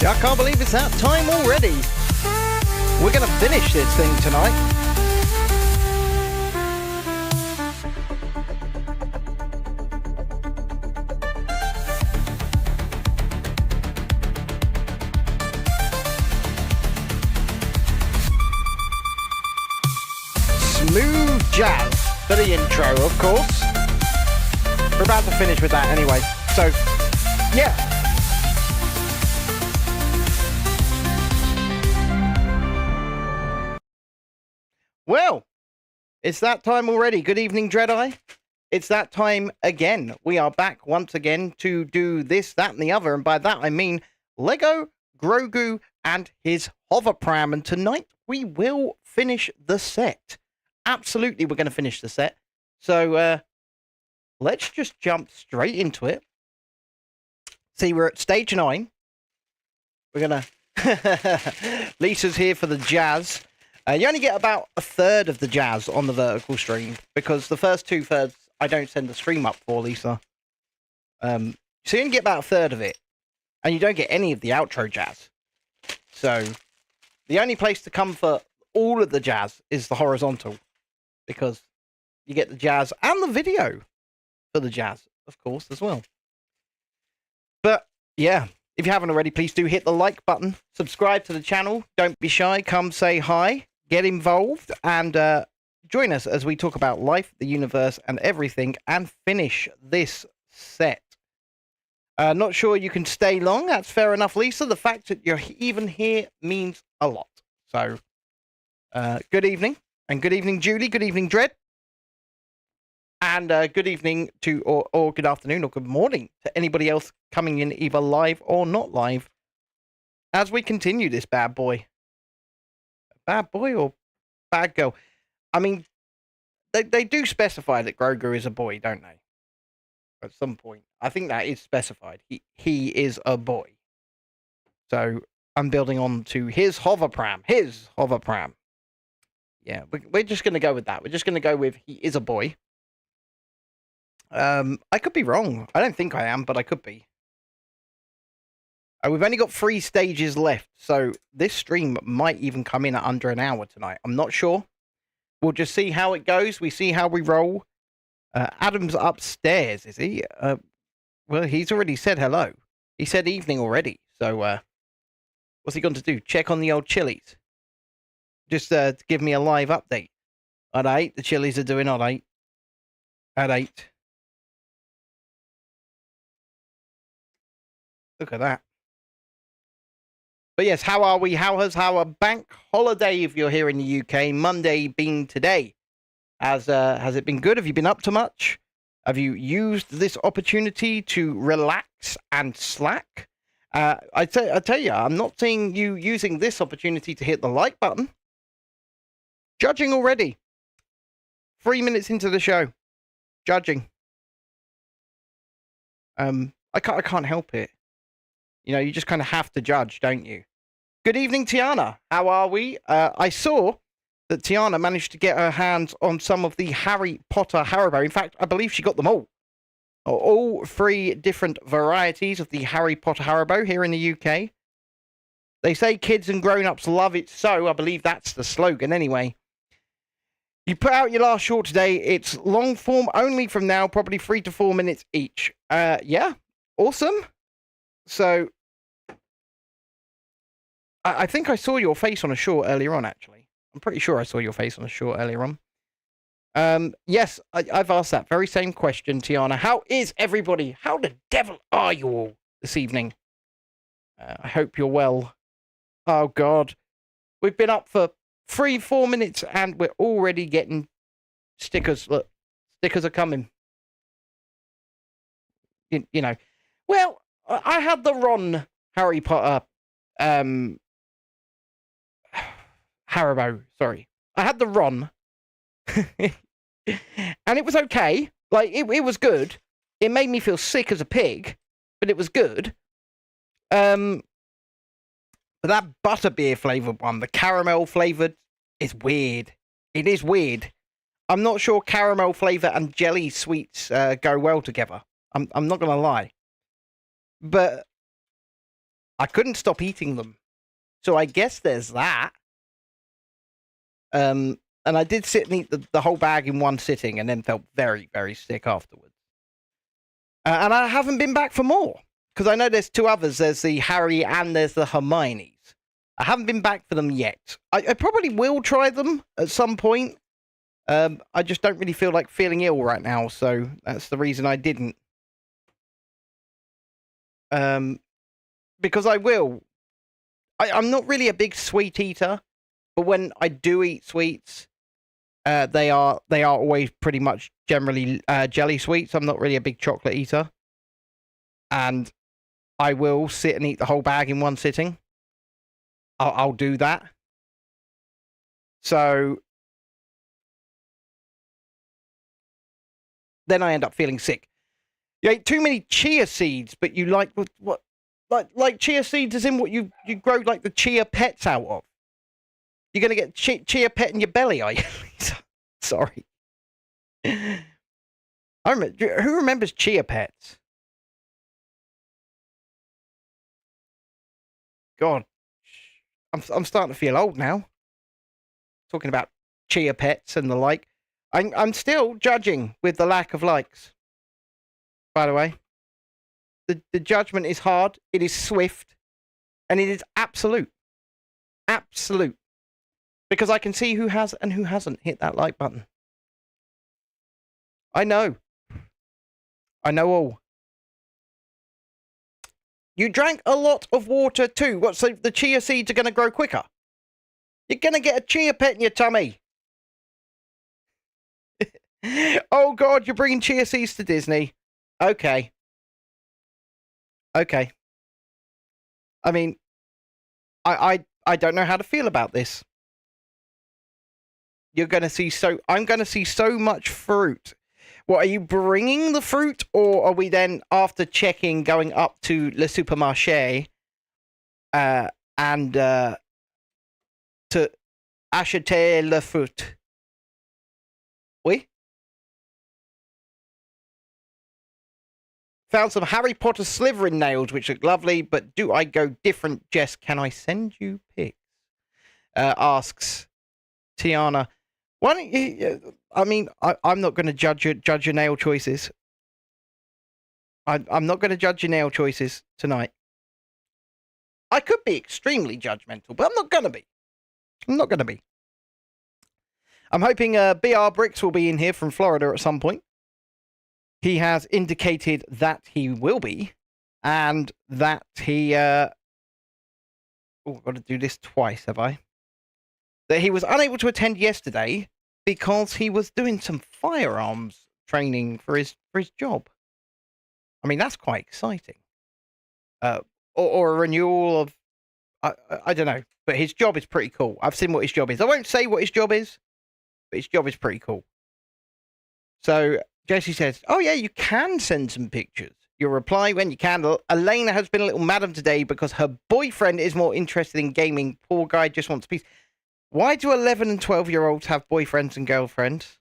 I can't believe it's that time already. We're going to finish this thing tonight. Smooth jazz for the intro, of course. We're about to finish with that anyway. So, yeah. Well, it's that time already. Good evening, Dreadeye. It's that time again. We are back once again to do this, that, and the other. And by that, I mean Lego, Grogu, and his hover pram. And tonight, we will finish the set. Absolutely, we're going to finish the set. So, let's just jump straight into it. See, we're at stage 9. We're going to... Lisa's here for the jazz. You only get about a third of the jazz on the vertical stream, because the first 2/3 I don't send the stream up for, Lisa. So you only get about a third of it, and you don't get any of the outro jazz. So the only place to come for all of the jazz is the horizontal, because you get the jazz and the video for the jazz, of course, as well. But yeah, if you haven't already, please do hit the like button, subscribe to the channel, don't be shy, come say hi. Get involved and join us as we talk about life, the universe, and everything, and finish this set. Not sure you can stay long. That's fair enough, Lisa. The fact that you're even here means a lot. So, good evening. And good evening, Julie. Good evening, Dread. And good evening to, or good afternoon, or good morning to anybody else coming in either live or not live as we continue this bad boy. Bad boy or bad girl? I mean, they do specify that Grogu is a boy, don't they? At some point. I think that is specified. He is a boy. So, I'm building on to his hover pram. His hover pram. Yeah, we're just going to go with that. We're just going to go with he is a boy. I could be wrong. I don't think I am, but I could be. We've only got 3 stages left, so this stream might even come in at under an hour tonight. I'm not sure. We'll just see how it goes. We see how we roll. Adam's upstairs, is he? Well, he's already said hello. He said evening already. So, what's he going to do? Check on the old chilies? Just to give me a live update. At 8, the chilies are doing at 8. At 8. Look at that. But yes, how are we? How has our bank holiday, if you're here in the UK, Monday been today? Has it been good? Have you been up to much? Have you used this opportunity to relax and slack? I tell you, I'm not seeing you using this opportunity to hit the like button. Judging already. 3 minutes into the show. Judging. I can't help it. You know, you just kind of have to judge, don't you? Good evening, Tiana. How are we? I saw that Tiana managed to get her hands on some of the Harry Potter Haribo. In fact, I believe she got them all. All 3 different varieties of the Harry Potter Haribo here in the UK. They say kids and grown-ups love it, so I believe that's the slogan anyway. You put out your last short today. It's long form only from now, probably 3 to 4 minutes each. Yeah, awesome. So, I think I saw your face on a short earlier on, actually. I'm pretty sure I saw your face on a short earlier on. Yes, I've asked that very same question, Tiana. How is everybody? How the devil are you all this evening? I hope you're well. Oh, God. We've been up for 3-4 minutes, and we're already getting stickers. Look, stickers are coming. You know. Well, I had the Ron Harry Potter Haribo, sorry. I had the Ron. And it was okay. Like, it was good. It made me feel sick as a pig, but it was good. But that butterbeer flavoured one, the caramel flavoured, is weird. It is weird. I'm not sure caramel flavour and jelly sweets go well together. I'm not going to lie. But I couldn't stop eating them. So I guess there's that. And I did sit and eat the whole bag in one sitting and then felt very, very sick afterwards. And I haven't been back for more. Because I know there's two others. There's the Harry and there's the Hermione's. I haven't been back for them yet. I probably will try them at some point. I just don't really feel like feeling ill right now. So that's the reason I didn't. Because I will. I'm not really a big sweet eater. But when I do eat sweets, they are always pretty much generally jelly sweets. I'm not really a big chocolate eater. And I will sit and eat the whole bag in one sitting. I'll do that. So then I end up feeling sick. You ate too many chia seeds, but you like what like chia seeds is in what you grow like the chia pets out of. You're gonna get chia pet in your belly, are you? Sorry. Who remembers chia pets? God, I'm starting to feel old now. Talking about chia pets and the like. I'm still judging with the lack of likes. By the way, the judgment is hard. It is swift, and it is absolute. Absolute. Because I can see who has and who hasn't hit that like button. I know. I know all. You drank a lot of water too. What, so the chia seeds are going to grow quicker? You're going to get a chia pet in your tummy. Oh, God, you're bringing chia seeds to Disney. Okay. Okay. I mean, I don't know how to feel about this. I'm going to see so much fruit. What, are you bringing the fruit, or are we then, after checking, going up to Le Supermarché and to acheter le fruit? Oui? Found some Harry Potter Slytherin nails, which look lovely, but do I go different? Jess, can I send you pics? Asks Tiana. Why don't you? I mean, I'm not going to judge your nail choices. I'm not going to judge your nail choices tonight. I could be extremely judgmental, but I'm not going to be. I'm not going to be. I'm hoping BR Bricks will be in here from Florida at some point. He has indicated that he will be, and that he... Oh, I've got to do this twice, have I? That he was unable to attend yesterday because he was doing some firearms training for his job. I mean, that's quite exciting. Or a renewal of... I don't know, but his job is pretty cool. I've seen what his job is. I won't say what his job is, but his job is pretty cool. So Jesse says, oh yeah, you can send some pictures. You'll reply when you can. Elena has been a little madam today because her boyfriend is more interested in gaming. Poor guy just wants peace. Why do 11 and 12-year-olds have boyfriends and girlfriends?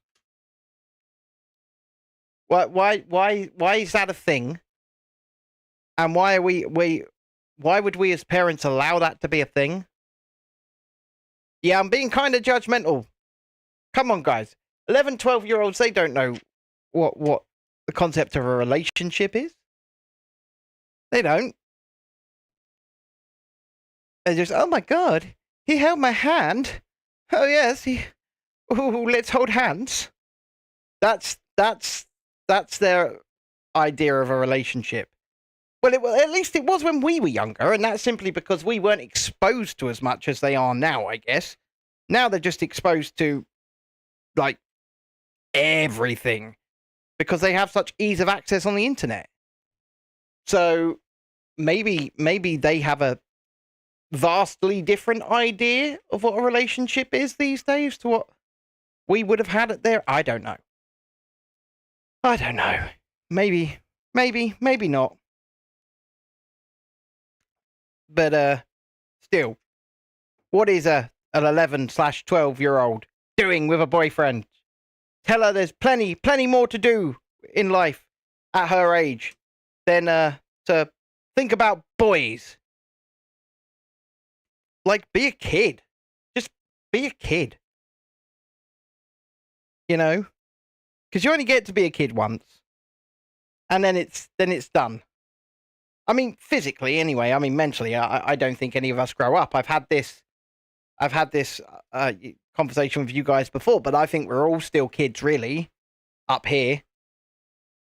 Why is that a thing? And why would we as parents allow that to be a thing? Yeah, I'm being kind of judgmental. Come on, guys. 11, 12-year-olds, they don't know what the concept of a relationship is. They don't. They're just, oh my God, he held my hand. Oh yes, ooh, let's hold hands. That's their idea of a relationship. Well, at least it was when we were younger, and that's simply because we weren't exposed to as much as they are now, I guess. Now they're just exposed to, like, everything because they have such ease of access on the internet. So maybe they have a vastly different idea of what a relationship is these days to what we would have had it there. I don't know. Maybe not. But still, what is an 11/12-year-old doing with a boyfriend? Tell her there's plenty more to do in life at her age than to think about boys. Like, be a kid. Just be a kid. You know? Because you only get to be a kid once. And then it's done. I mean, physically, anyway. I mean, mentally, I don't think any of us grow up. I've had this conversation with you guys before, but I think we're all still kids, really, up here.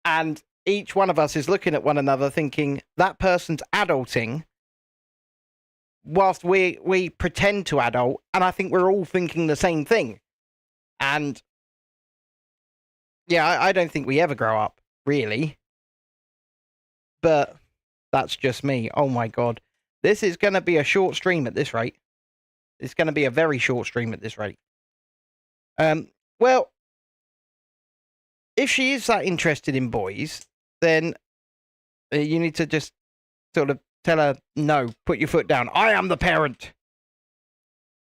And each one of us is looking at one another thinking, that person's adulting, whilst we pretend to adult, and I think we're all thinking the same thing. And, yeah, I don't think we ever grow up, really. But that's just me. Oh, my God. This is going to be a short stream at this rate. It's going to be a very short stream at this rate. Well, if she is that interested in boys, then you need to just sort of tell her, no, put your foot down. I am the parent.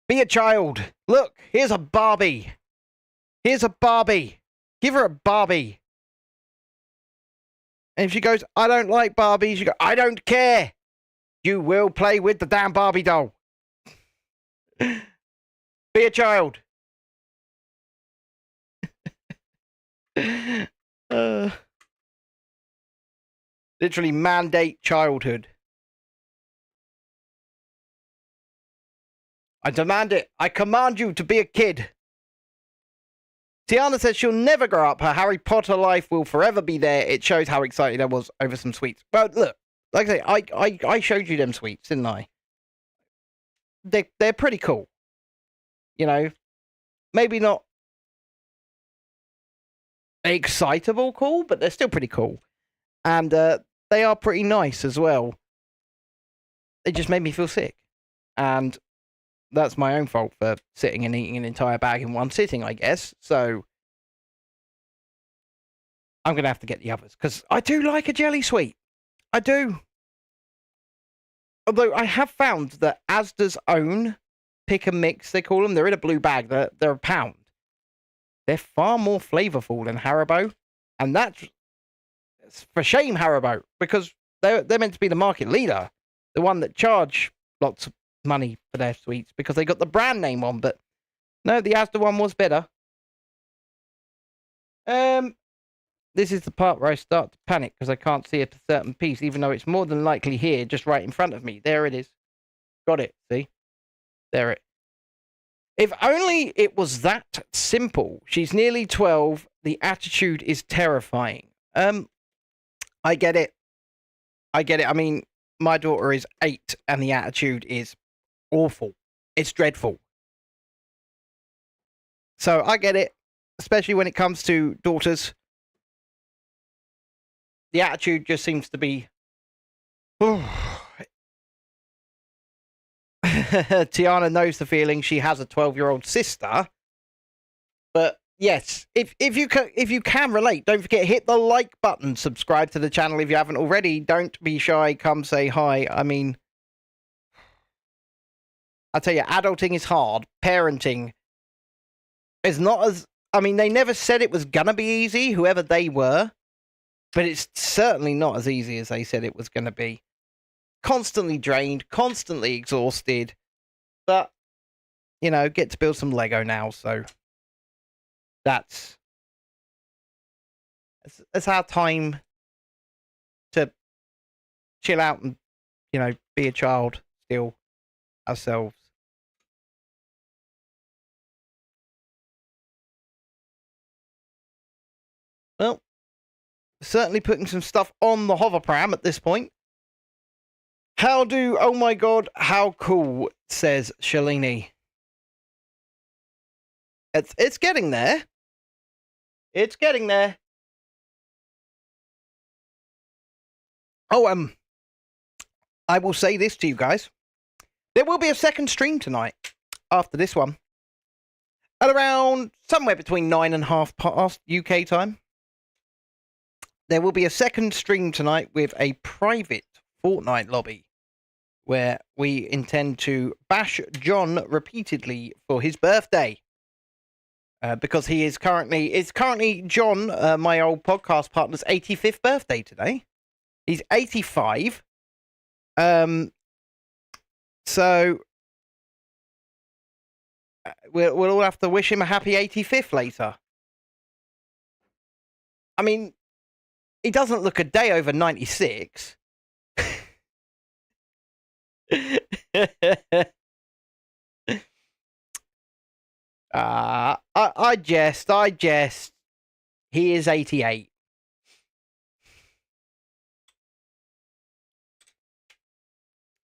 Be a child. Look, here's a Barbie. Here's a Barbie. Give her a Barbie. And if she goes, I don't like Barbies, you go, I don't care. You will play with the damn Barbie doll. Be a child. Literally mandate childhood. I demand it. I command you to be a kid. Tiana says she'll never grow up. Her Harry Potter life will forever be there. It shows how excited I was over some sweets. Well, look, like I say, I showed you them sweets, didn't I? They're pretty cool. You know, maybe not excitable cool, but they're still pretty cool. And they are pretty nice as well. They just made me feel sick. And that's my own fault for sitting and eating an entire bag in one sitting, I guess. So I'm going to have to get the others, because I do like a jelly sweet. I do. Although I have found that Asda's own pick and mix, they call them, they're in a blue bag, they're £1. They're far more flavourful than Haribo. And that's for shame, Haribo, because they're meant to be the market leader, the one that charge lots of money for their sweets because they got the brand name on. But no, the Asda one was better. This is the part where I start to panic because I can't see a certain piece, even though it's more than likely here, just right in front of me. There it is. Got it. See? There it. If only it was that simple. She's nearly 12. The attitude is terrifying. I get it. I mean, my daughter is 8 and the attitude is awful. It's dreadful. So I get it, especially when it comes to daughters. The attitude just seems to be... Tiana knows the feeling. She has a 12-year-old sister. But yes, if you can relate, don't forget, hit the like button. Subscribe to the channel if you haven't already. Don't be shy. Come say hi. I mean, I tell you, adulting is hard. Parenting is not as... I mean, they never said it was gonna be easy, whoever they were. But it's certainly not as easy as they said it was going to be. Constantly drained, constantly exhausted. But, you know, get to build some Lego now, so that's our time to chill out and, you know, be a child still ourselves. Well, certainly putting some stuff on the hover pram at this point. Oh my god, how cool, says Shalini. It's getting there. It's getting there. Oh, I will say this to you guys. There will be a second stream tonight after this one. At around somewhere between 9 and half past UK time. There will be a second stream tonight with a private Fortnite lobby where we intend to bash John repeatedly for his birthday. Because it's currently John, my old podcast partner's 85th birthday today. He's 85. So we'll all have to wish him a happy 85th later. I mean, he doesn't look a day over 96. I jest. He is 88.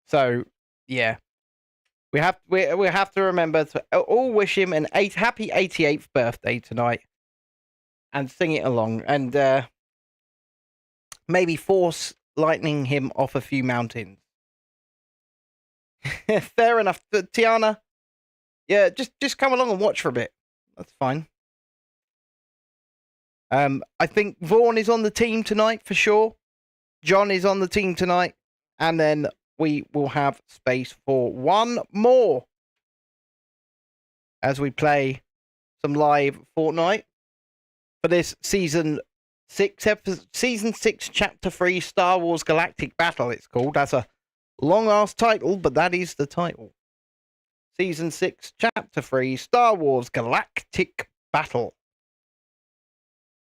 So, yeah. We have to remember to all wish him an happy 88th birthday tonight. And sing it along. And maybe force lightning him off a few mountains. Fair enough. Tiana, yeah, just come along and watch for a bit. That's fine. I think Vaughn is on the team tonight for sure. John is on the team tonight. And then we will have space for one more as we play some live Fortnite for this season 6, chapter 3, Star Wars Galactic Battle, it's called. That's a long-ass title, but that is the title. Season 6, chapter 3, Star Wars Galactic Battle.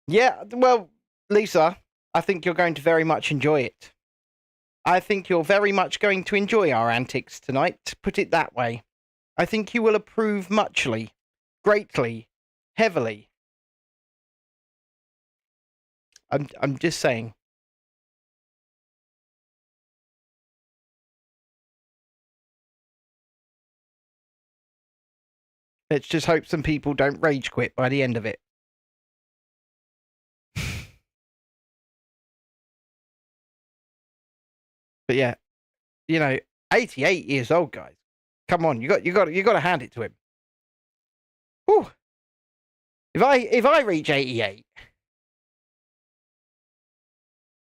Yeah, well, Lisa, I think you're going to very much enjoy it. I think you're very much going to enjoy our antics tonight, to put it that way. I think you will approve muchly, greatly, heavily. I'm just saying. Let's just hope some people don't rage quit by the end of it. But yeah, 88 years old, guys. Come on, you got to hand it to him. Whew. If I reach 88,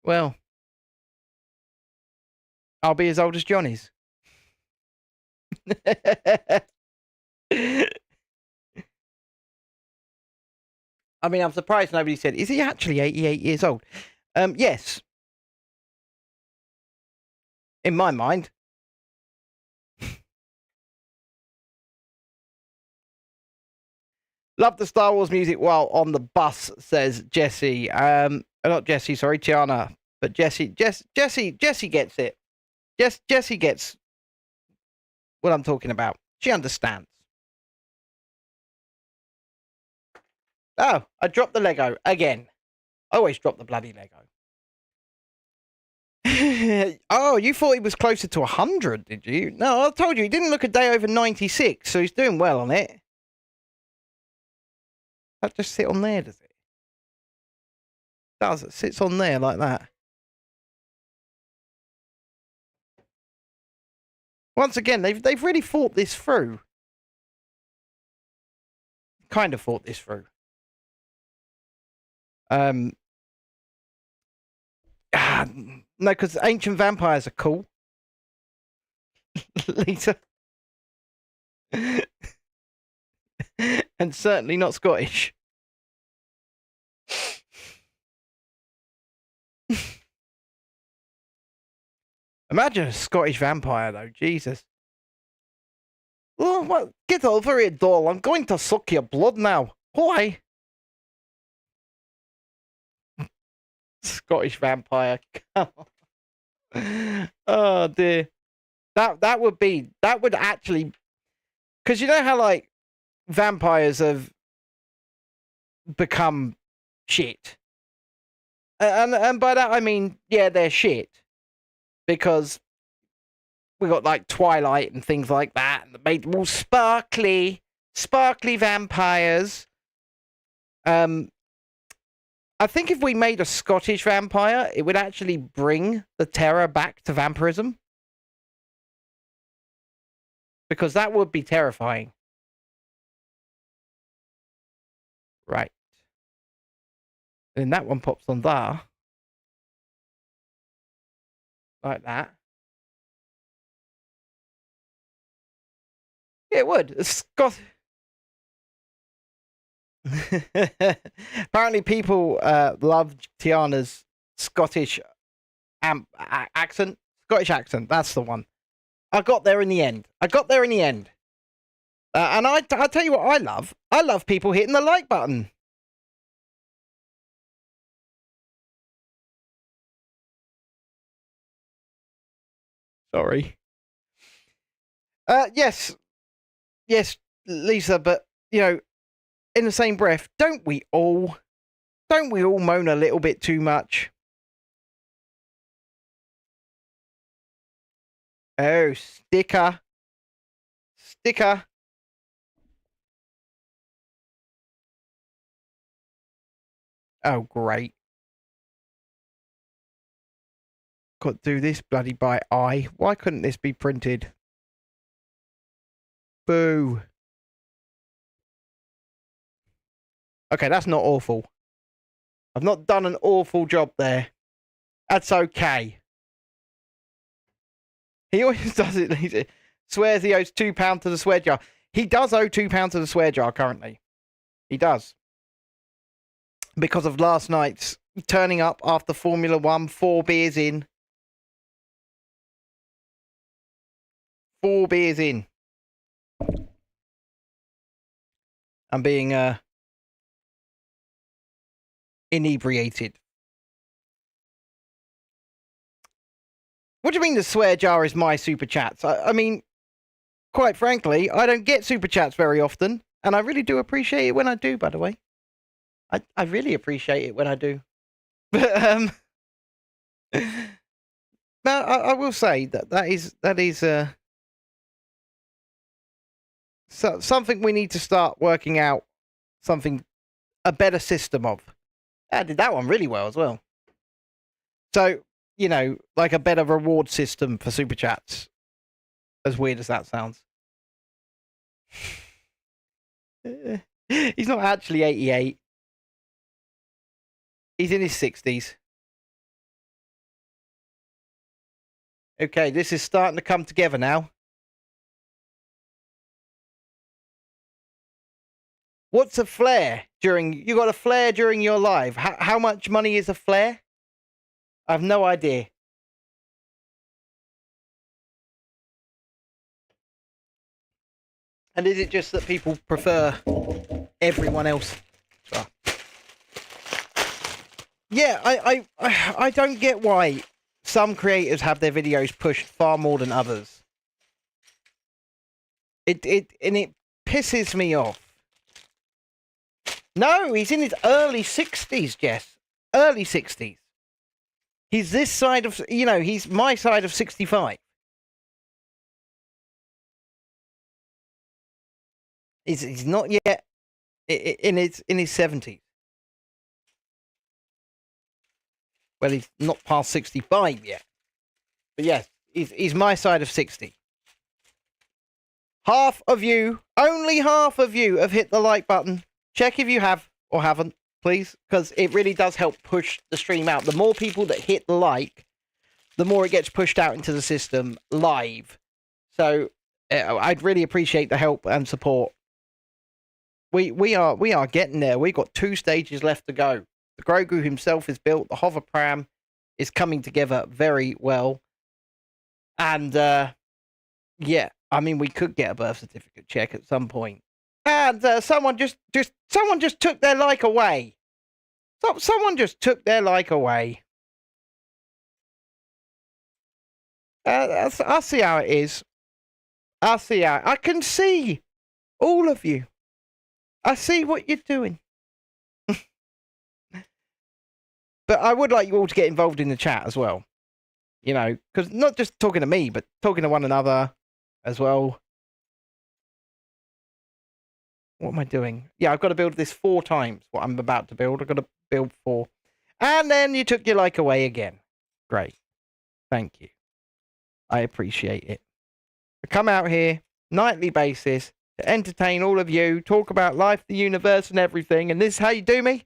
well, I'll be as old as John is. I mean, I'm surprised nobody said, is he actually 88 years old? Yes. In my mind. Love the Star Wars music while on the bus, says Jesse. Not Jesse, sorry, Tiana. But Jesse gets it. Jessie gets what I'm talking about. She understands. Oh, I dropped the Lego again. I always drop the bloody Lego. Oh, you thought he was closer to 100, did you? No, I told you, he didn't look a day over 96, so he's doing well on it. That just sit on there, does it? It sits on there like that. Once again, they've really thought this through. Kind of thought this through. No, because ancient vampires are cool. Lisa. And certainly not Scottish. Imagine a Scottish vampire, though. Jesus. Oh, what? Get over it, doll. I'm going to suck your blood now. Why? Scottish vampire. Oh, dear. That would actually... Because you know how, like, vampires have become shit. And by that, I mean, yeah, they're shit. Because we got, like, Twilight and things like that. And made them all sparkly vampires. I think if we made a Scottish vampire, it would actually bring the terror back to vampirism. Because that would be terrifying. Right. And that one pops on there. Like that. It would. Apparently people love Tiana's Scottish accent. Scottish accent, that's the one. I got there in the end. And I tell you what I love. I love people hitting the like button. Sorry. Yes, Lisa, but, you know, in the same breath, don't we all moan a little bit too much? Oh, sticker. Oh, great. Got to do this bloody by eye. Why couldn't this be printed? Boo. Okay, that's not awful. I've not done an awful job there. That's okay. He always does it. He swears he owes £2 to the swear jar. He does owe £2 to the swear jar currently. He does. Because of last night's turning up after Formula 1, 4 beers in. 4 beers in. And being inebriated. What do you mean the swear jar is my super chats? I mean, quite frankly, I don't get super chats very often, and I really do appreciate it when I do, by the way. I really appreciate it when I do. But no, I will say that is something we need to start working out, a better system of. I did that one really well as well. So, you know, like a better reward system for super chats. As weird as that sounds. He's not actually 88. He's in his 60s. Okay, this is starting to come together now. What's a flare you got a flare during your live? How much money is a flare? I have no idea. And is it just that people prefer everyone else? So, yeah, I don't get why some creators have their videos pushed far more than others. It pisses me off. No, he's in his early 60s, Jess. Early 60s. He's this side of, you know, he's my side of 65. He's not yet in his 70s. Well, he's not past 65 yet. But yes, he's my side of 60. Only half of you have hit the like button. Check if you have or haven't, please, because it really does help push the stream out. The more people that hit the like, the more it gets pushed out into the system live. So I'd really appreciate the help and support. We are getting there. We've got 2 stages left to go. The Grogu himself is built. The hover pram is coming together very well. And yeah, I mean, we could get a birth certificate check at some point. And someone just took their like away. Someone just took their like away. I'll see how it is. I can see all of you. I see what you're doing. But I would like you all to get involved in the chat as well. You know, because not just talking to me, but talking to one another as well. What am I doing? Yeah, I've got to build this 4 times, what I'm about to build. I've got to build 4. And then you took your like away again. Great. Thank you. I appreciate it. I come out here, nightly basis, to entertain all of you, talk about life, the universe, and everything. And this is how you do me?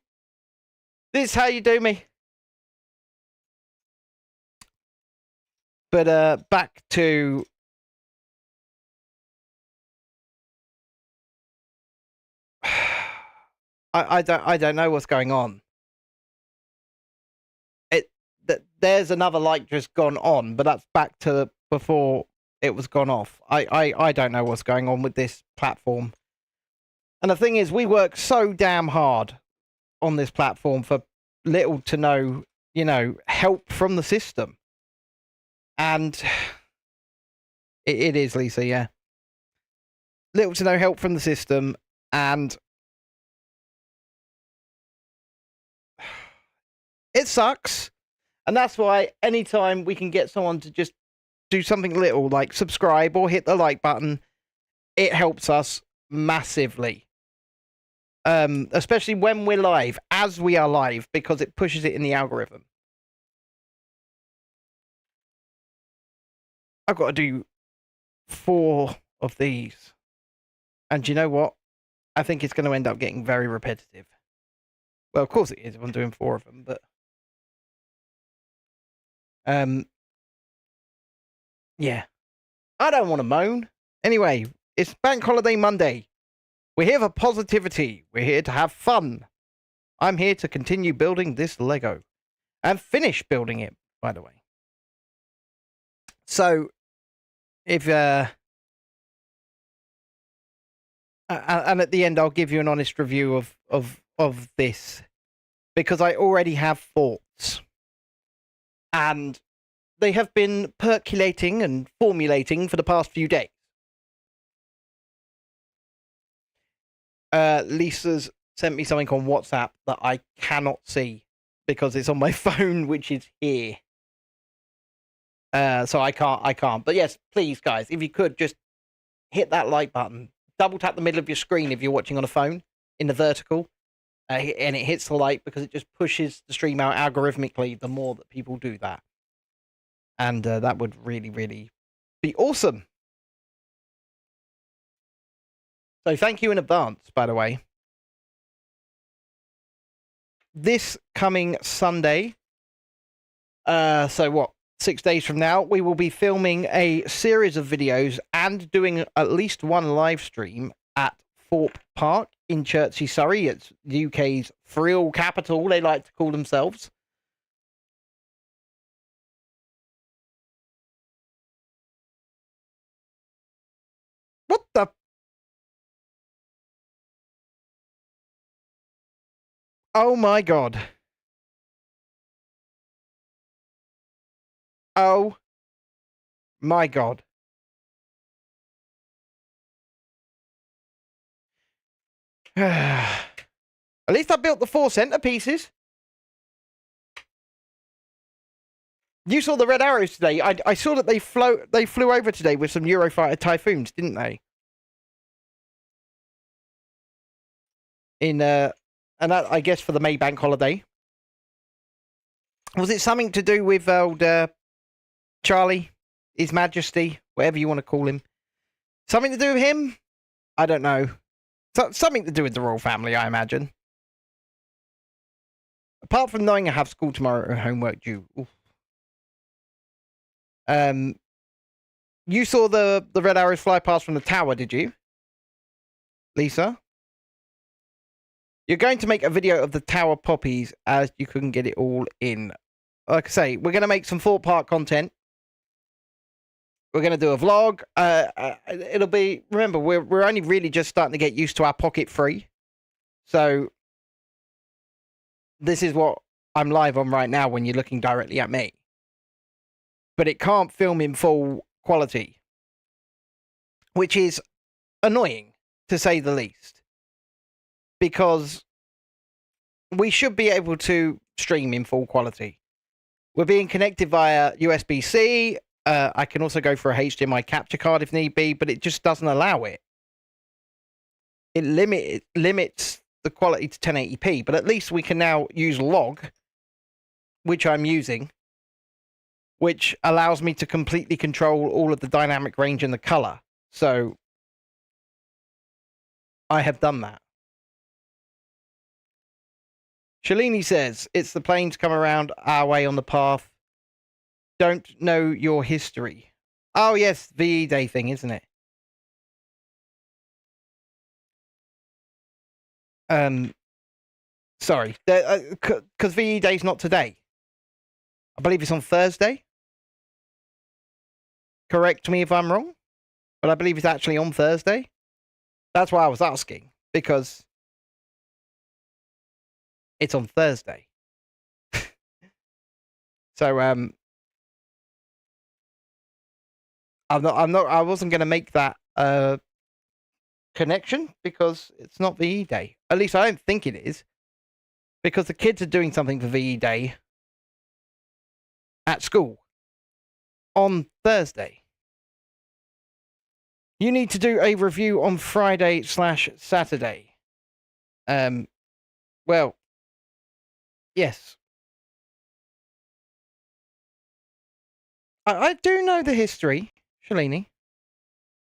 This is how you do me? But back to... I don't know what's going on. There's another like just gone on, but that's back to before it was gone off. I don't know what's going on with this platform. And the thing is, we work so damn hard on this platform for little to no, help from the system. And it is, Lisa, yeah. Little to no help from the system, and it sucks. And that's why anytime we can get someone to just do something little, like subscribe or hit the like button, it helps us massively. Especially when we're live, as we are live, because it pushes it in the algorithm. I've got to do 4 of these. And you know what? I think it's going to end up getting very repetitive. Well, of course it is if I'm doing 4 of them, but... yeah. I don't want to moan. Anyway, it's Bank Holiday Monday. We're here for positivity. We're here to have fun. I'm here to continue building this Lego. And finish building it, by the way. So, if... and at the end, I'll give you an honest review of this. Because I already have thoughts. And they have been percolating and formulating for the past few days. Lisa's sent me something on WhatsApp that I cannot see because it's on my phone, which is here. So I can't. But yes, please, guys, if you could just hit that like button. Double tap the middle of your screen if you're watching on a phone in the vertical. And it hits the like because it just pushes the stream out algorithmically the more that people do that. And that would really, really be awesome. So thank you in advance, by the way. This coming Sunday, so what, 6 days from now, we will be filming a series of videos and doing at least one live stream at Thorpe Park in Chertsey, Surrey. It's the UK's thrill capital, they like to call themselves. What the? Oh my god. Oh my god. At least I built the 4 centerpieces. You saw the red arrows today. I saw that they flew over today with some Eurofighter Typhoons, didn't they? In and that, I guess, for the May Bank holiday. Was it something to do with old Charlie, His Majesty, whatever you want to call him? Something to do with him? I don't know. Something to do with the royal family, I imagine. Apart from knowing I have school tomorrow and homework due. Oof. You saw the red arrows fly past from the tower, did you? Lisa? You're going to make a video of the tower poppies as you couldn't get it all in. Like I say, we're going to make some Thorpe Park content. We're going to do a vlog. It'll be... Remember, we're only really just starting to get used to our pocket free. So, this is what I'm live on right now when you're looking directly at me. But it can't film in full quality. Which is annoying, to say the least. Because we should be able to stream in full quality. We're being connected via USB-C. I can also go for a HDMI capture card if need be, but it just doesn't allow it. It limits the quality to 1080p, but at least we can now use log, which I'm using, which allows me to completely control all of the dynamic range and the color. So I have done that. Shalini says, it's the planes come around our way on the path. Don't know your history. Oh, yes, VE Day thing, isn't it? Sorry. Because VE Day's not today. I believe it's on Thursday. correct me if I'm wrong, but I believe it's actually on Thursday. That's why I was asking, because it's on Thursday. So I wasn't going to make that connection because it's not VE Day. At least I don't think it is, because the kids are doing something for VE Day at school on Thursday. You need to do a review on Friday/Saturday. Well, yes. I do know the history, Shalini,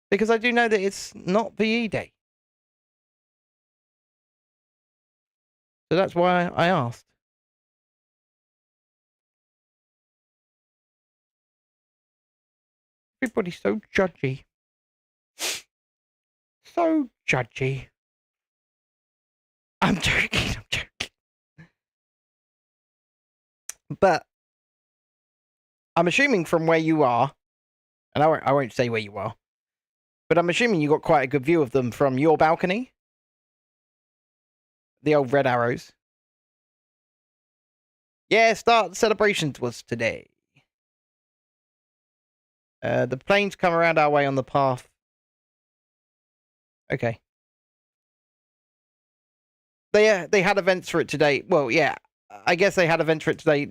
because I do know that it's not VE Day. So that's why I asked. Everybody's so judgy. So judgy. I'm joking. But I'm assuming from where you are, and I won't say where you are, but I'm assuming you got quite a good view of them from your balcony. The old red arrows. Yeah, start celebrations was today. The planes come around our way on the path. Okay. They had events for it today. Well, yeah, I guess they had events for it today.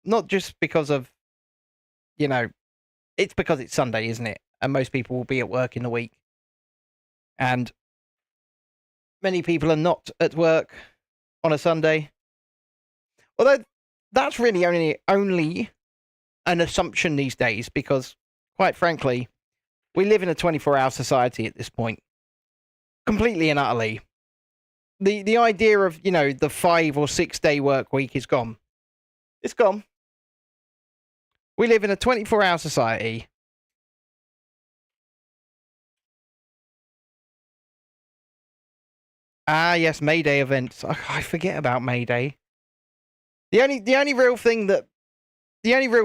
Not just because of, it's because it's Sunday, isn't it? And most people will be at work in the week. And many people are not at work on a Sunday. Although that's really only an assumption these days, because quite frankly, we live in a 24-hour society at this point. Completely and utterly. The idea of, the 5 or 6 day work week is gone. It's gone. We live in a 24-hour society. Ah, yes, May Day events. I forget about May Day. The only real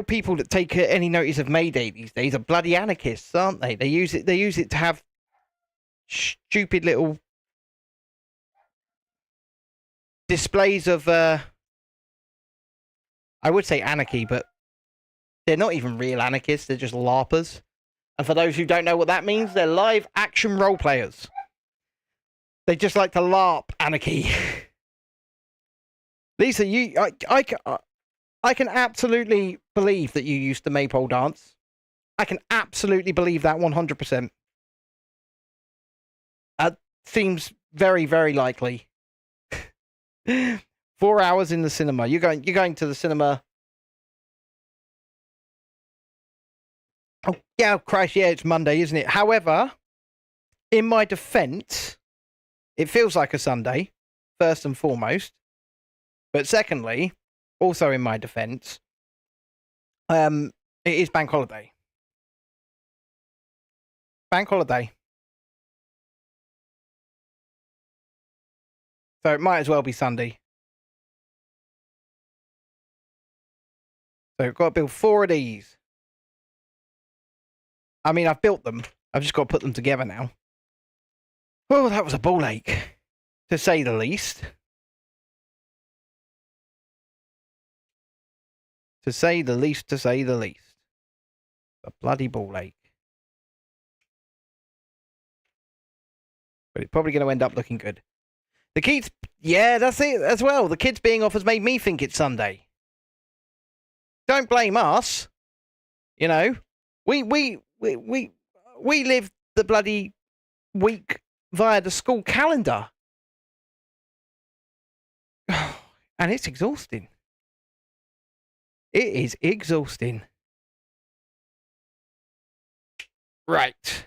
people that take any notice of May Day these days are bloody anarchists, aren't they? They use it to have stupid little displays of I would say anarchy, but they're not even real anarchists, they're just LARPers. And for those who don't know what that means, they're live action role players. They just like to LARP anarchy. Lisa, I can absolutely believe that you used the maypole dance. I can absolutely believe that 100%. That seems very, very likely. 4 hours in the cinema. You're going to the cinema. Oh, yeah, Christ, yeah, it's Monday, isn't it? However, in my defense, it feels like a Sunday, first and foremost. But secondly, also in my defense, it is bank holiday. Bank holiday. So it might as well be Sunday. So I've got to build 4 of these. I mean, I've built them. I've just got to put them together now. Oh, that was a ball ache, to say the least. To say the least. A bloody ball ache. But it's probably going to end up looking good. The kids, yeah, that's it as well. The kids being off has made me think it's Sunday. Don't blame us. We live the bloody week via the school calendar. And it's exhausting. It is exhausting. Right.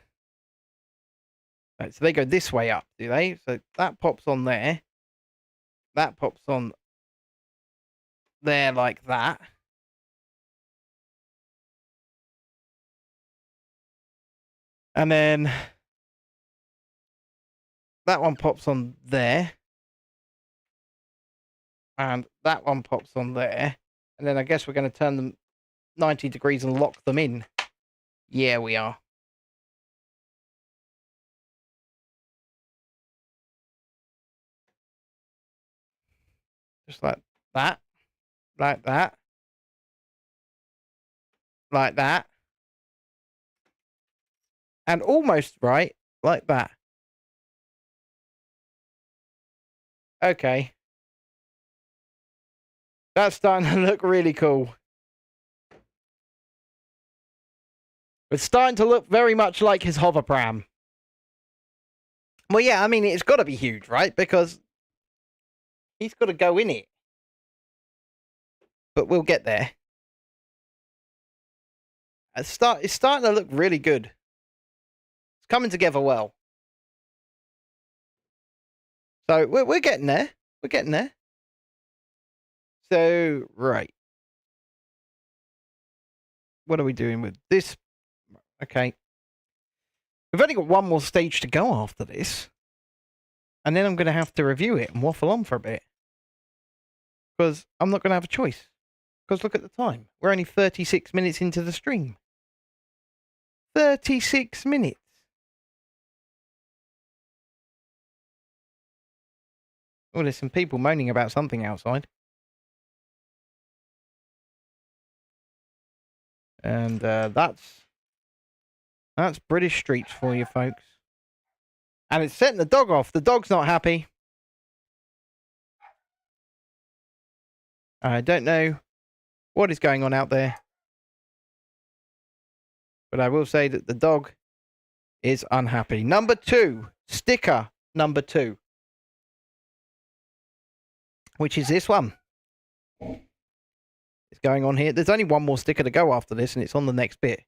Right, so they go this way up, do they? So that pops on there. That pops on there like that. And then that one pops on there. And that one pops on there. And then I guess we're going to turn them 90 degrees and lock them in. Yeah, we are. Just like that. Like that. Like that. And almost right. Like that. Okay. That's starting to look really cool. It's starting to look very much like his hover pram. Well, yeah, I mean, it's got to be huge, right? Because he's got to go in it. But we'll get there. It's starting to look really good. It's coming together well. So we're getting there. We're getting there. So, right. What are we doing with this? Okay. We've only got one more stage to go after this. And then I'm going to have to review it and waffle on for a bit. Because I'm not going to have a choice. Because look at the time. We're only 36 minutes into the stream. 36 minutes. Oh, there's some people moaning about something outside. And that's British streets for you, folks. And it's setting the dog off. The dog's not happy. I don't know what is going on out there. But I will say that the dog is unhappy. Number 2. Sticker number 2. Which is this one. It's going on here. There's only one more sticker to go after this, and it's on the next bit.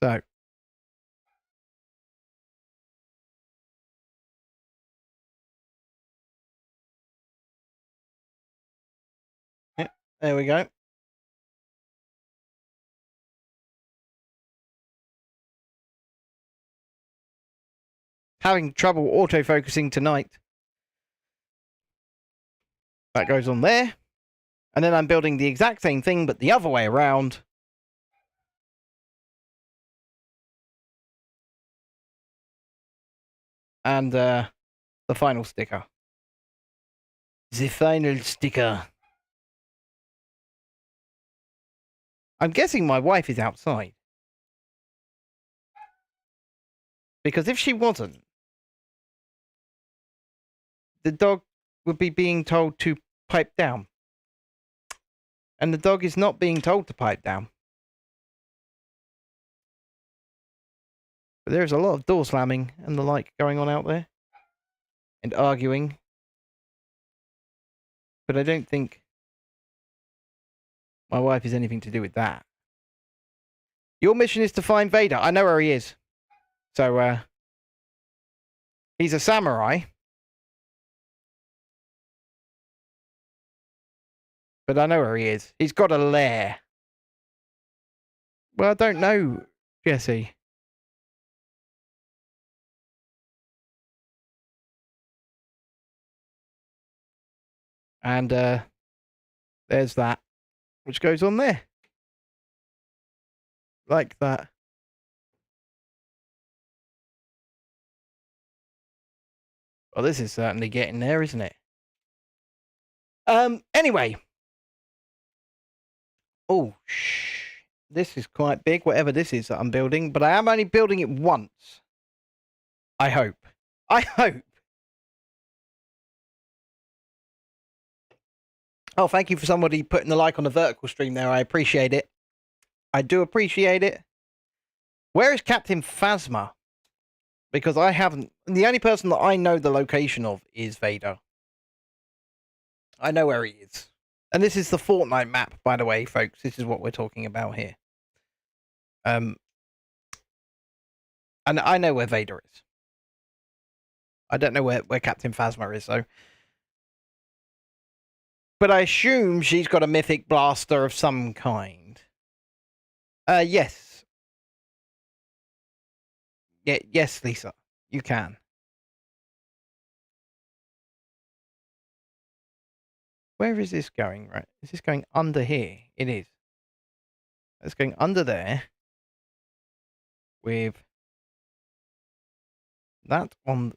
So. Yeah, there we go. Having trouble autofocusing tonight. That goes on there. And then I'm building the exact same thing, but the other way around. And the final sticker. The final sticker. I'm guessing my wife is outside. Because if she wasn't, the dog would be being told to pipe down. And the dog is not being told to pipe down. But there's a lot of door slamming and the like going on out there. And arguing. But I don't think my wife has anything to do with that. Your mission is to find Vader. I know where he is. So, he's a samurai. But I know where he is. He's got a lair. Well, I don't know, Jesse. And there's that, which goes on there. Like that. Well, this is certainly getting there, isn't it? Anyway. Oh, this is quite big, whatever this is that I'm building, but I am only building it once. I hope. I hope. Oh, thank you for somebody putting the like on the vertical stream there. I appreciate it. I do appreciate it. Where is Captain Phasma? Because I haven't... The only person that I know the location of is Vader. I know where he is. And this is the Fortnite map, by the way, folks. This is what we're talking about here. And I know where Vader is. I don't know where Captain Phasma is, though. But I assume she's got a mythic blaster of some kind. Yes. Yes, Lisa. You can. Where is this going, right? Is this going under here? It is. It's going under there. with that on.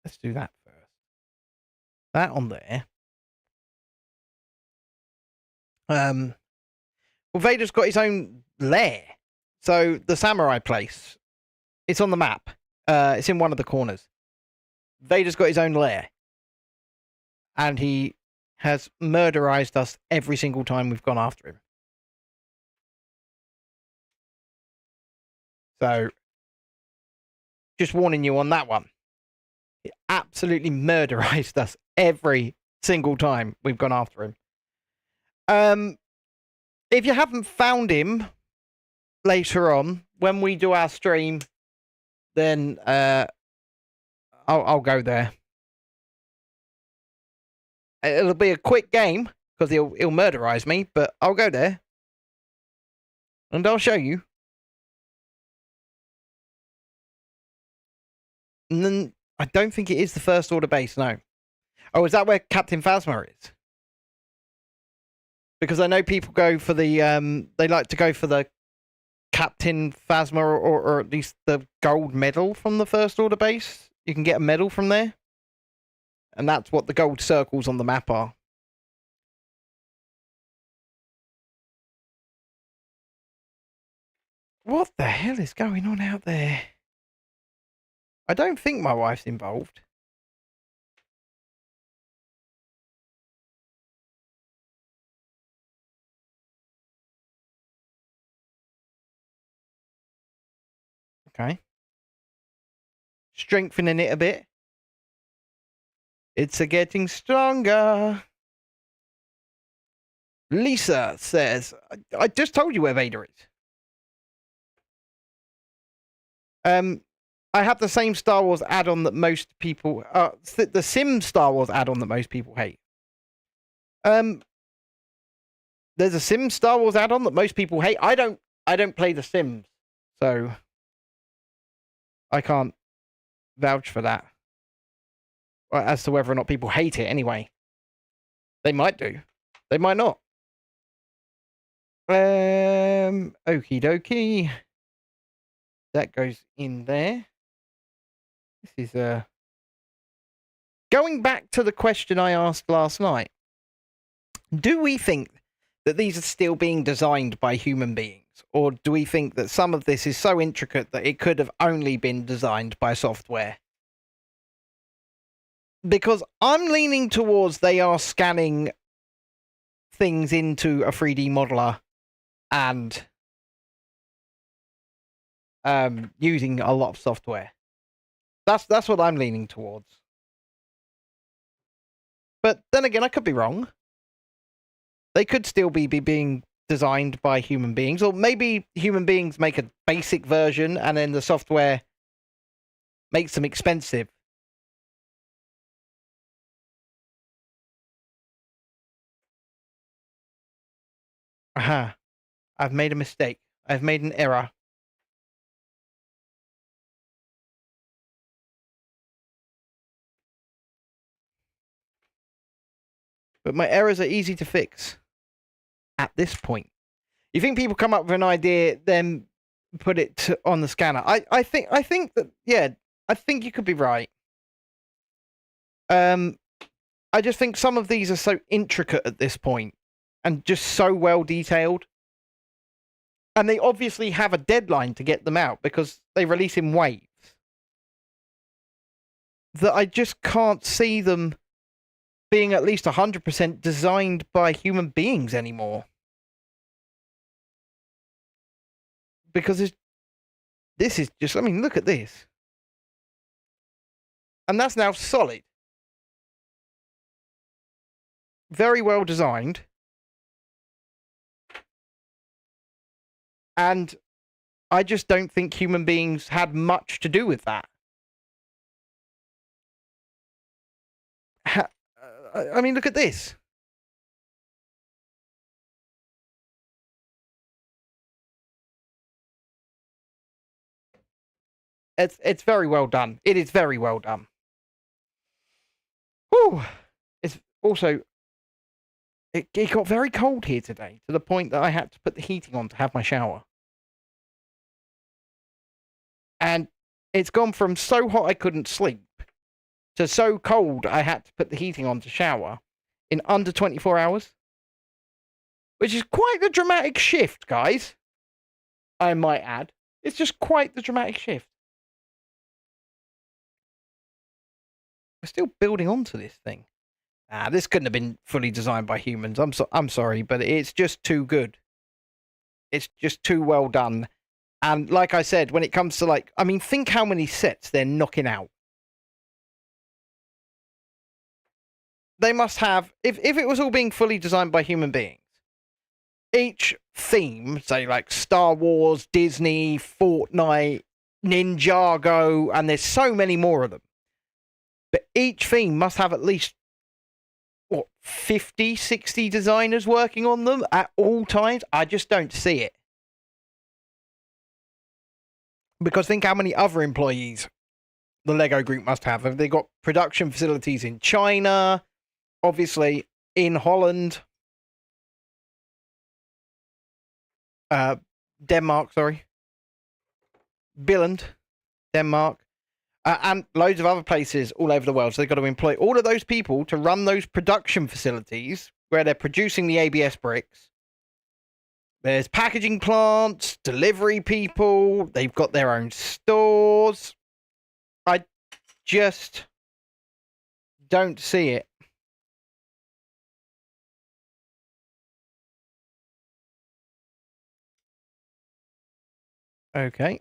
Let's do that first. That on there. Well, Vader's got his own lair. So the samurai place, it's on the map. It's in one of the corners. Vader's got his own lair. And he has murderized us every single time we've gone after him. So, just warning you on that one. He absolutely murderized us every single time we've gone after him. If you haven't found him later on, when we do our stream, then I'll go there. It'll be a quick game because he'll murderize me, but I'll go there and I'll show you. And then I don't think it is the First Order base. No. Oh, is that where Captain Phasma is? Because I know people go for the they like to go for the Captain Phasma or at least the gold medal from the First Order base. You can get a medal from there. And that's what the gold circles on the map are. What the hell is going on out there? I don't think my wife's involved. Okay. Strengthening it a bit. It's getting stronger. Lisa says, I just told you where Vader is. I have the same Star Wars add-on that most people... the Sim Star Wars add-on that most people hate. There's a Sim Star Wars add-on that most people hate. I don't play The Sims, so I can't vouch for that. As to whether or not people hate it anyway. They might do. They might not. Okie dokie. That goes in there. This is going back to the question I asked last night. Do we think that these are still being designed by human beings? Or do we think that some of this is so intricate that it could have only been designed by software? Because I'm leaning towards they are scanning things into a 3D modeler and using a lot of software. That's what I'm leaning towards. But then again, I could be wrong. They could still be being designed by human beings, or maybe human beings make a basic version and then the software makes them expensive. Aha. I've made a mistake. I've made an error. But my errors are easy to fix at this point. You think people come up with an idea, then put it on the scanner? I think that, yeah, I think you could be right. I just think some of these are so intricate at this point and just so well detailed. And they obviously have a deadline to get them out because they release in waves. That I just can't see them being at least 100% designed by human beings anymore. Because this is just, I mean, look at this. And that's now solid. Very well designed. And I just don't think human beings had much to do with that. I mean, look at this. It's very well done. It is very well done. Whew. It's also... It got very cold here today, to the point that I had to put the heating on to have my shower. And it's gone from so hot I couldn't sleep to so cold I had to put the heating on to shower in under 24 hours. Which is quite the dramatic shift, guys. I might add. It's just quite the dramatic shift. We're still building onto this thing. This couldn't have been fully designed by humans. I'm sorry, but it's just too good. It's just too well done. And like I said, when it comes to like, I mean, think how many sets they're knocking out. They must have, if it was all being fully designed by human beings, each theme, say like Star Wars, Disney, Fortnite, Ninjago, and there's so many more of them. But each theme must have at least, 50, 60 designers working on them at all times? I just don't see it. Because think how many other employees the Lego Group must have. Have they got production facilities in China? Obviously, in Holland. Denmark, sorry. Billund, Denmark. And loads of other places all over the world. So they've got to employ all of those people to run those production facilities where they're producing the ABS bricks. There's packaging plants, delivery people. They've got their own stores. I just don't see it. Okay.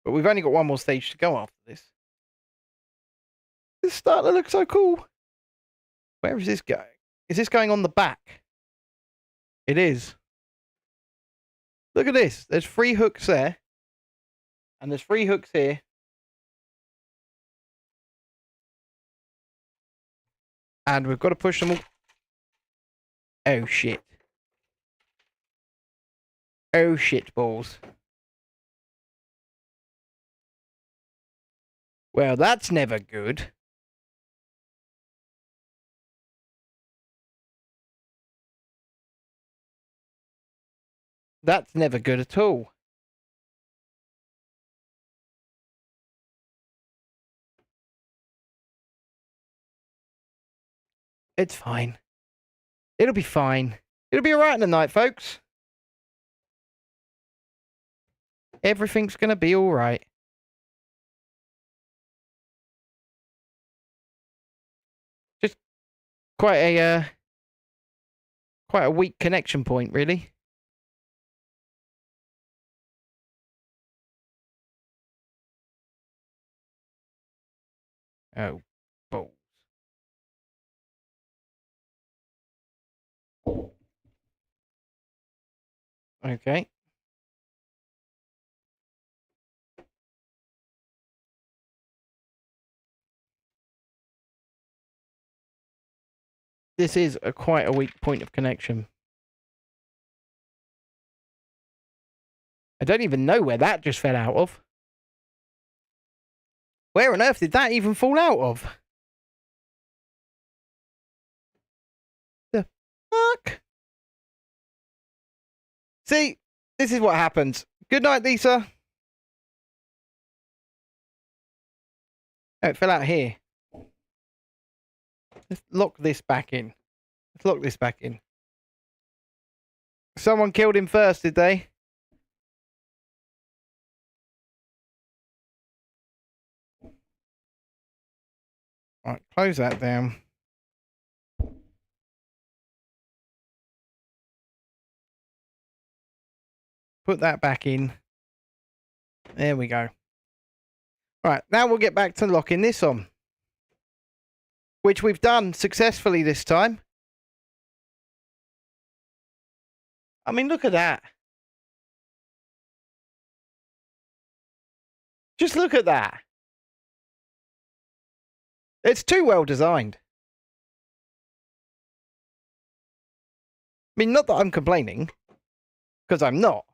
But we've only got one more stage to go after this. This starting to look so cool. Where is this going? Is this going on the back? It is. Look at this. There's 3 hooks there. And there's 3 hooks here. And we've got to push them all. Oh, shit. Oh, shit balls. Well, that's never good. That's never good at all. It's fine. It'll be fine. It'll be alright in the night, folks. Everything's gonna be alright. Just quite a weak connection point, really. Oh, balls. Okay. This is quite a weak point of connection. I don't even know where that just fell out of. Where on earth did that even fall out of? The fuck? See, this is what happens. Good night, Lisa. Oh, it fell out here. Let's lock this back in. Let's lock this back in. Someone killed him first, did they? Right, close that down. Put that back in. There we go. Right, now we'll get back to locking this on. Which we've done successfully this time. I mean, look at that. Just look at that. It's too well designed. I mean, not that I'm complaining, because I'm not.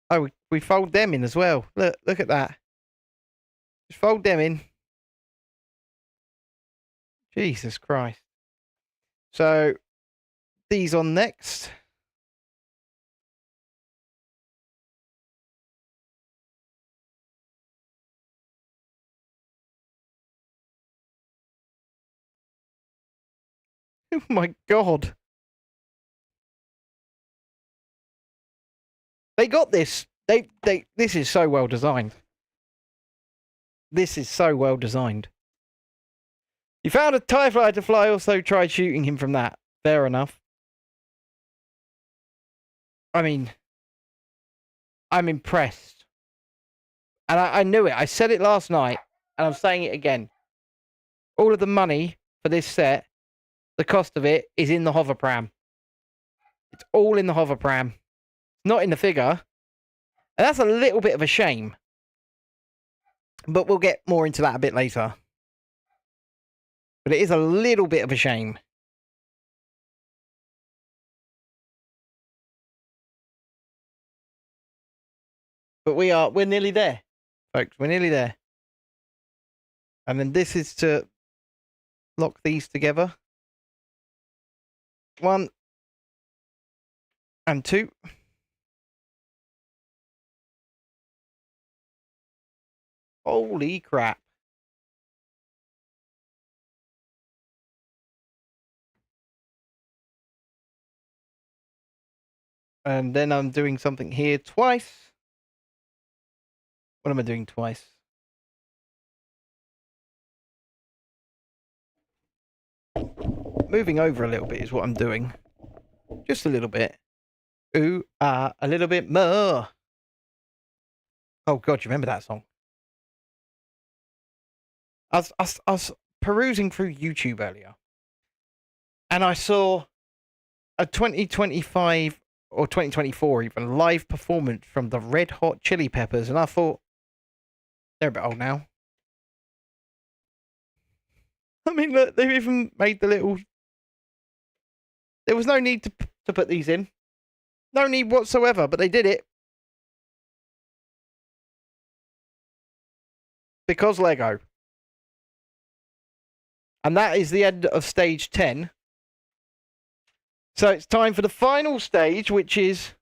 Oh, we fold them in as well. Look at that. Just fold them in. Jesus Christ. So, these on next. Oh my god. They got this. This is so well designed. This is so well designed. You found a TIE fighter to fly, also tried shooting him from that. Fair enough. I mean, I'm impressed. And I knew it. I said it last night, and I'm saying it again. All of the money for this set, the cost of it, is in the hover pram. It's all in the hover pram. Not in the figure. And that's a little bit of a shame. But we'll get more into that a bit later. But it is a little bit of a shame. But we're nearly there, folks. We're nearly there. And then this is to lock these together. 1 and 2. Holy crap. And then I'm doing something here twice. What am I doing twice? Moving over a little bit is what I'm doing. Just a little bit. Ooh, a little bit more. Oh, God, you remember that song? I was perusing through YouTube earlier. And I saw a 2025 or 2024 even live performance from the Red Hot Chili Peppers. And I thought, they're a bit old now. I mean, look, they've even made the little... There was no need to put these in. No need whatsoever, but they did it. Because Lego. And that is the end of stage 10. So it's time for the final stage, which is...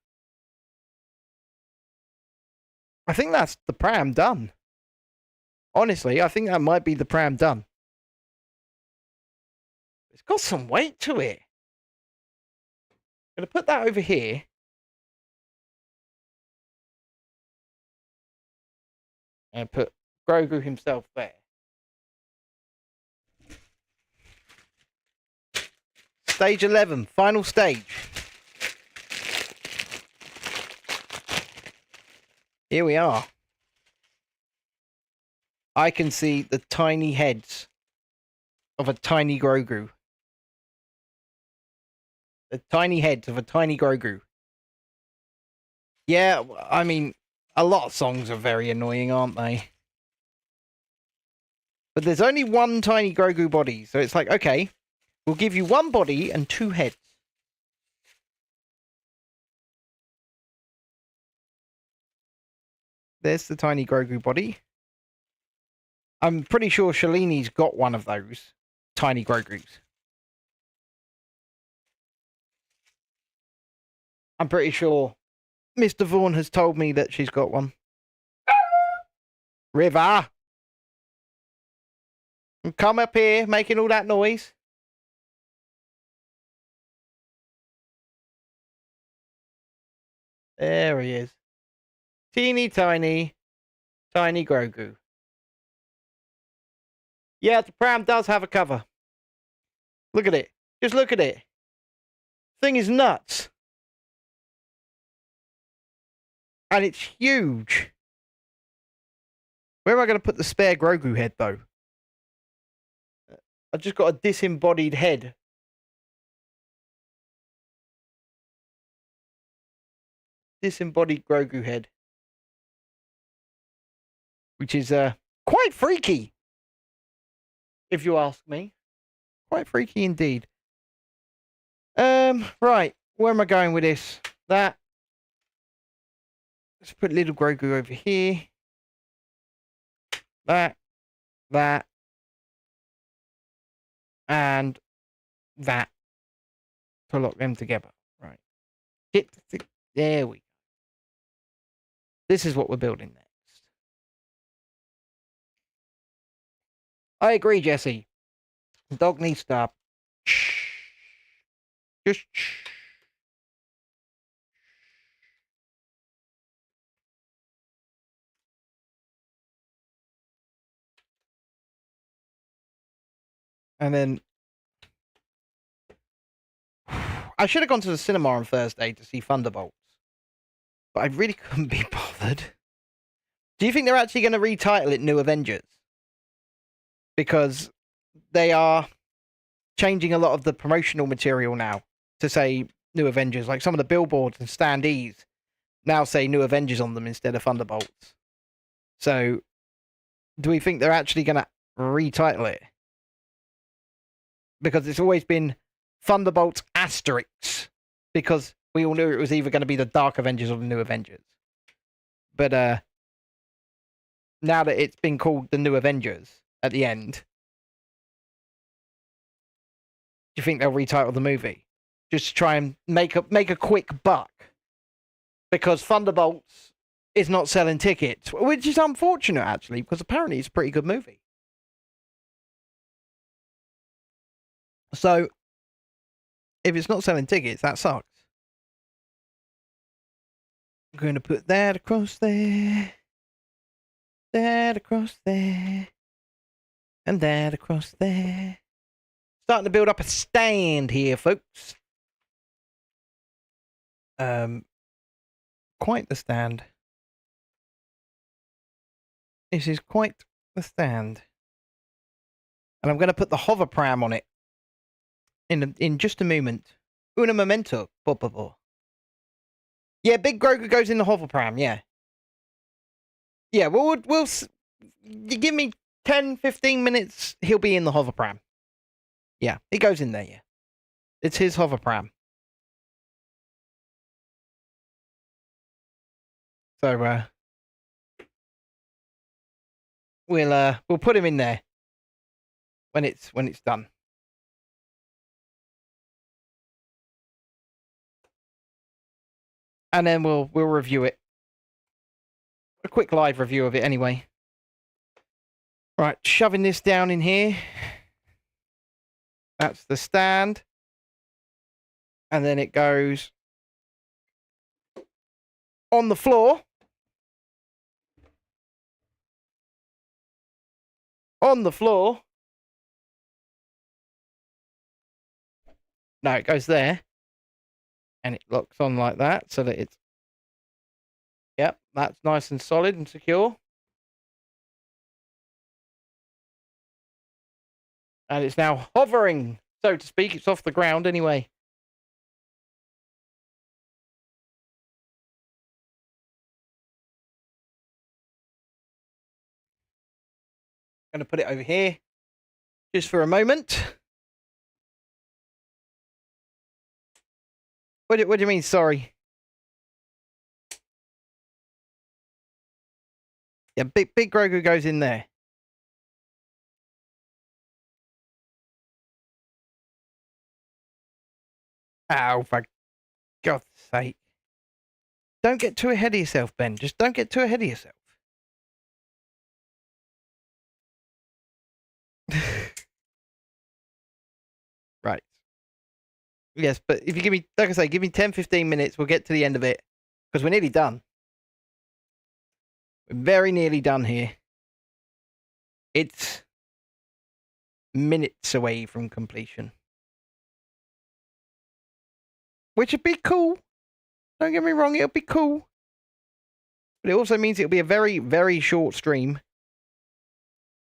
I think that's the pram done. Honestly, I think that might be the pram done. It's got some weight to it. I'm going to put that over here. And put Grogu himself there. Stage 11, final stage. Here we are. I can see the tiny heads of a tiny Grogu. The tiny heads of a tiny Grogu. Yeah, I mean, a lot of songs are very annoying, aren't they? But there's only one tiny Grogu body, so it's like, okay, we'll give you one body and 2 heads. There's the tiny Grogu body. I'm pretty sure Shalini's got one of those tiny Grogus. I'm pretty sure Mr. Vaughan has told me that she's got one. River! Come up here making all that noise. There he is. Teeny tiny Grogu. Yeah, the pram does have a cover. Look at it. Just look at it. Thing is nuts. And it's huge. Where am I going to put the spare Grogu head, though? I've just got a disembodied head. Disembodied Grogu head. Which is quite freaky. If you ask me. Quite freaky indeed. Right. Where am I going with this? That. Let's put little Grogu over here. That. And that. to lock them together. Right. There we go. This is what we're building next. I agree, Jesse. The dog needs to just and then I should have gone to the cinema on Thursday to see Thunderbolts, but I really couldn't be bothered. Do you think they're actually going to retitle it New Avengers? Because they are changing a lot of the promotional material now to say New Avengers. Like some of the billboards and standees now say New Avengers on them instead of Thunderbolts. So, do we think they're actually going to retitle it? Because it's always been Thunderbolts asterisks, because we all knew it was either going to be the Dark Avengers or the New Avengers. But now that it's been called the New Avengers at the end, do you think they'll retitle the movie? Just to try and make a quick buck? Because Thunderbolts is not selling tickets, which is unfortunate, actually, because apparently it's a pretty good movie. So, if it's not selling tickets, that sucks. I'm going to put that across there, that across there, and that across there. Starting to build up a stand here, folks. Quite the stand. This is quite the stand. And I'm going to put the hover pram on it in just a moment. Una momento. Yeah, Big Grogu goes in the hover pram, yeah. Yeah, we'll you give me 10, 15 minutes, he'll be in the hover pram. Yeah, he goes in there, yeah. It's his hover pram. So, we'll put him in there when it's done. And then we'll review it. A quick live review of it anyway. Right, shoving this down in here. That's the stand. And then it goes on the floor. On the floor. No, it goes there. And it locks on like that so that it's... Yep, that's nice and solid and secure. And it's now hovering, so to speak. It's off the ground anyway. I'm going to put it over here just for a moment. What do you mean, sorry? Yeah, Big Grogu goes in there. Oh, for God's sake. Don't get too ahead of yourself, Ben. Just don't get too ahead of yourself. Right. Yes, but if you give me, like I say, give me 10, 15 minutes, we'll get to the end of it. Because we're nearly done. We're very nearly done here. It's minutes away from completion. Which would be cool. Don't get me wrong, it'll be cool. But it also means it'll be a very, very short stream.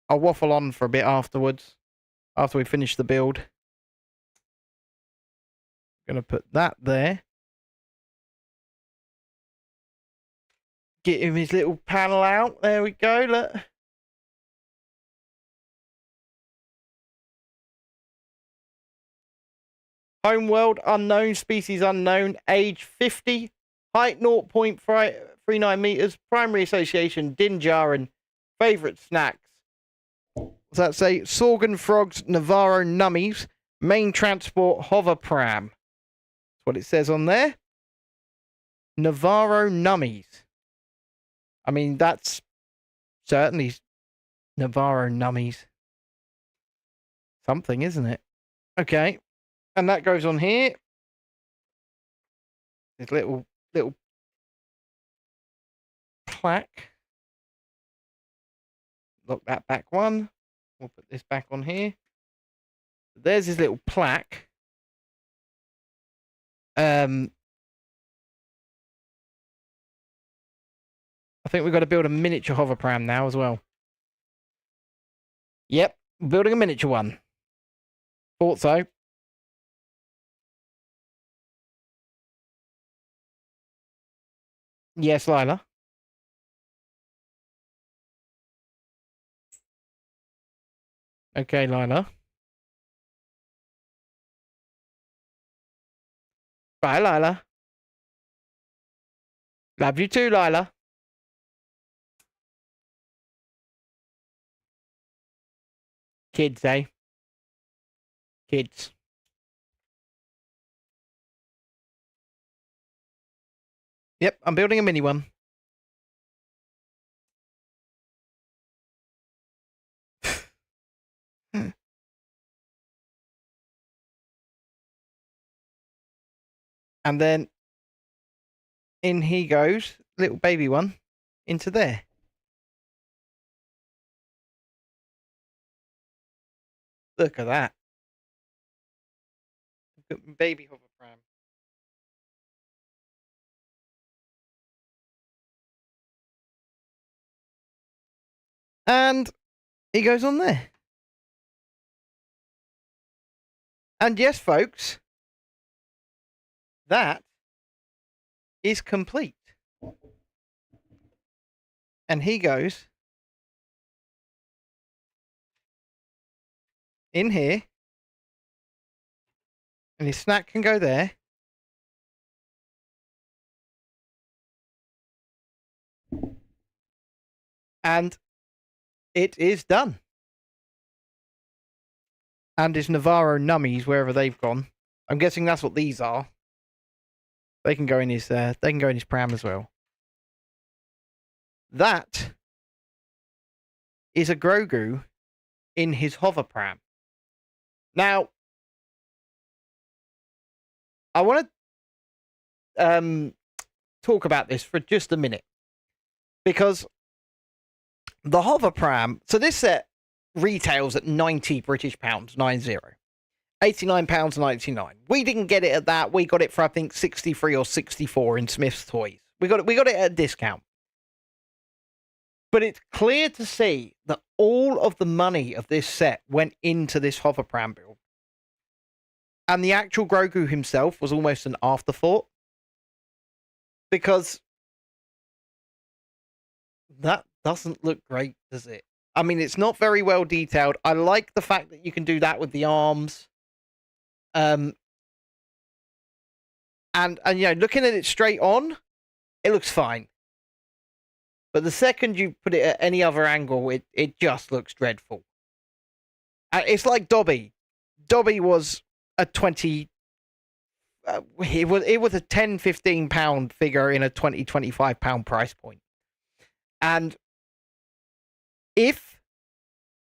I'll waffle on for a bit afterwards. After we finish the build. Gonna put that there. Get him his little panel out. There we go, look. Homeworld unknown, species unknown, age 50, height 0.39 meters, primary association Dinjarin, favorite snacks. What's that say? Sorgan frogs, Navarro nummies, main transport hover pram. what it says on there. Navarro Nummies. I mean, that's certainly Navarro Nummies. Something, isn't it? Okay. And that goes on here. This little plaque. Lock that back one. We'll put this back on here. There's his little plaque. I think we've got to build a miniature hover pram now as well. Yep, building a miniature one. Thought so. Yes, Lila. Okay, Lila. Bye, Lila. Love you too, Lila. Kids, eh? Kids. Yep, I'm building a mini one. And then in he goes, little baby one, into there. Look at that. Baby hover pram. And he goes on there. And yes, folks, that is complete. And he goes in here. And his snack can go there. And it is done. And his Navarro Nummies, wherever they've gone. I'm guessing that's what these are. They can go in his pram as well. That is a Grogu in his hover pram. Now, I want to talk about this for just a minute, because the hover pram. So this set retails at 90 British pounds, 90. £89.99. We didn't get it at that. We got it for, I think, 63 or 64 in Smith's Toys. We got it at a discount. But it's clear to see that all of the money of this set went into this hover pram build. And the actual Grogu himself was almost an afterthought. Because that doesn't look great, does it? I mean, it's not very well detailed. I like the fact that you can do that with the arms. And you know, looking at it straight on, it looks fine. But the second you put it at any other angle, it just looks dreadful. It's like Dobby. Dobby was a 20. It was a 10-15 pound figure in a 20-25 pound price point. And if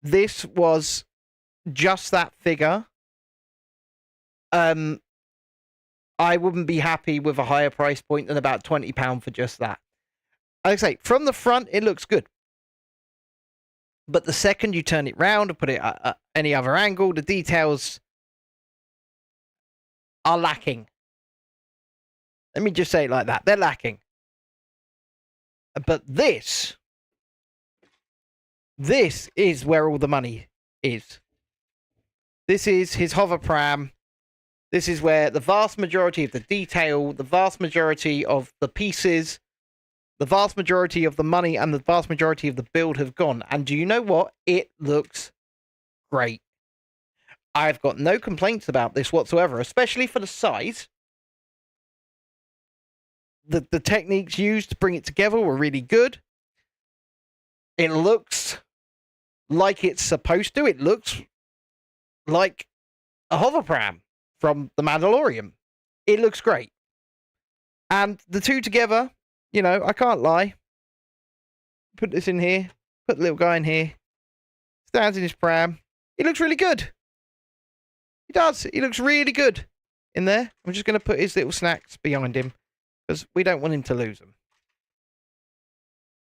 this was just that figure, I wouldn't be happy with a higher price point than about £20 for just that. Like I say, from the front, it looks good. But the second you turn it round and put it at any other angle, the details are lacking. Let me just say it like that. They're lacking. But this is where all the money is. This is his hover pram. This is where the vast majority of the detail, the vast majority of the pieces, the vast majority of the money, and the vast majority of the build have gone. And do you know what? It looks great. I've got no complaints about this whatsoever, especially for the size. The techniques used to bring it together were really good. It looks like it's supposed to. It looks like a hover pram from The Mandalorian. it looks great. And the two together, you know, I can't lie. Put this in here. Put the little guy in here. Stands in his pram. He looks really good. He does. He looks really good in there. I'm just going to put his little snacks behind him because we don't want him to lose them.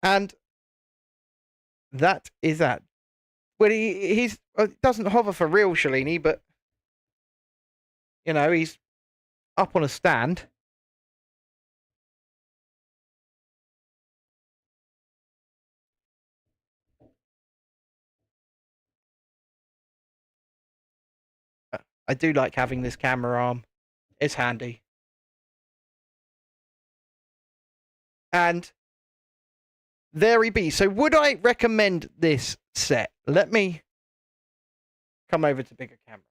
And that is that. Well, he doesn't hover for real, Shalini, but, you know, he's up on a stand. I do like having this camera arm. It's handy. And there he be. So would I recommend this set? Let me come over to bigger camera.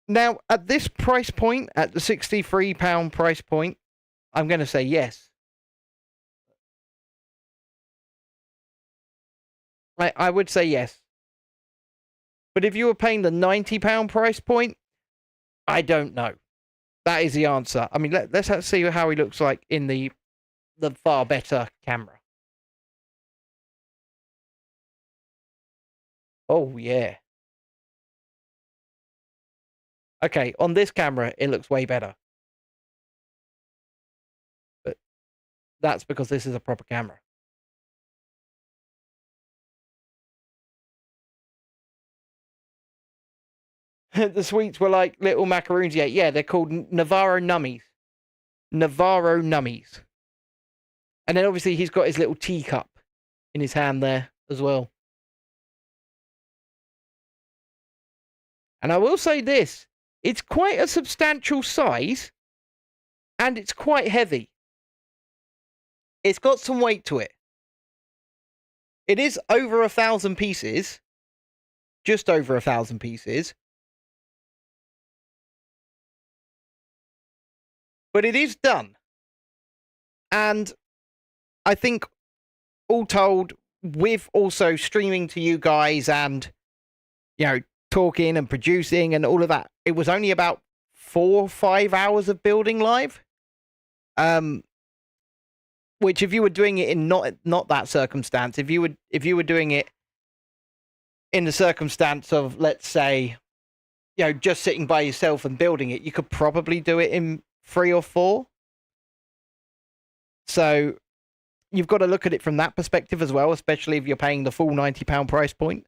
Now, at this price point, at the £63 price point, I'm going to say yes. I would say yes. But if you were paying the £90 price point, I don't know. That is the answer. I mean, let's see how he looks like in the far better camera. Oh, yeah. Okay, on this camera, it looks way better. But that's because this is a proper camera. The sweets were like little macaroons. Yeah, they're called Navarro Nummies. Navarro Nummies. And then obviously he's got his little teacup in his hand there as well. And I will say this, it's quite a substantial size and it's quite heavy. It's got some weight to it. It is over 1,000 pieces, just over 1,000 pieces. But it is done. And I think all told, with also streaming to you guys and, you know, talking and producing and all of that, it was only about 4 or 5 hours of building live. Which if you were doing it in not that circumstance, if you were doing it in the circumstance of, let's say, you know, just sitting by yourself and building it, you could probably do it in 3 or 4. So you've got to look at it from that perspective as well, especially if you're paying the full £90 price point.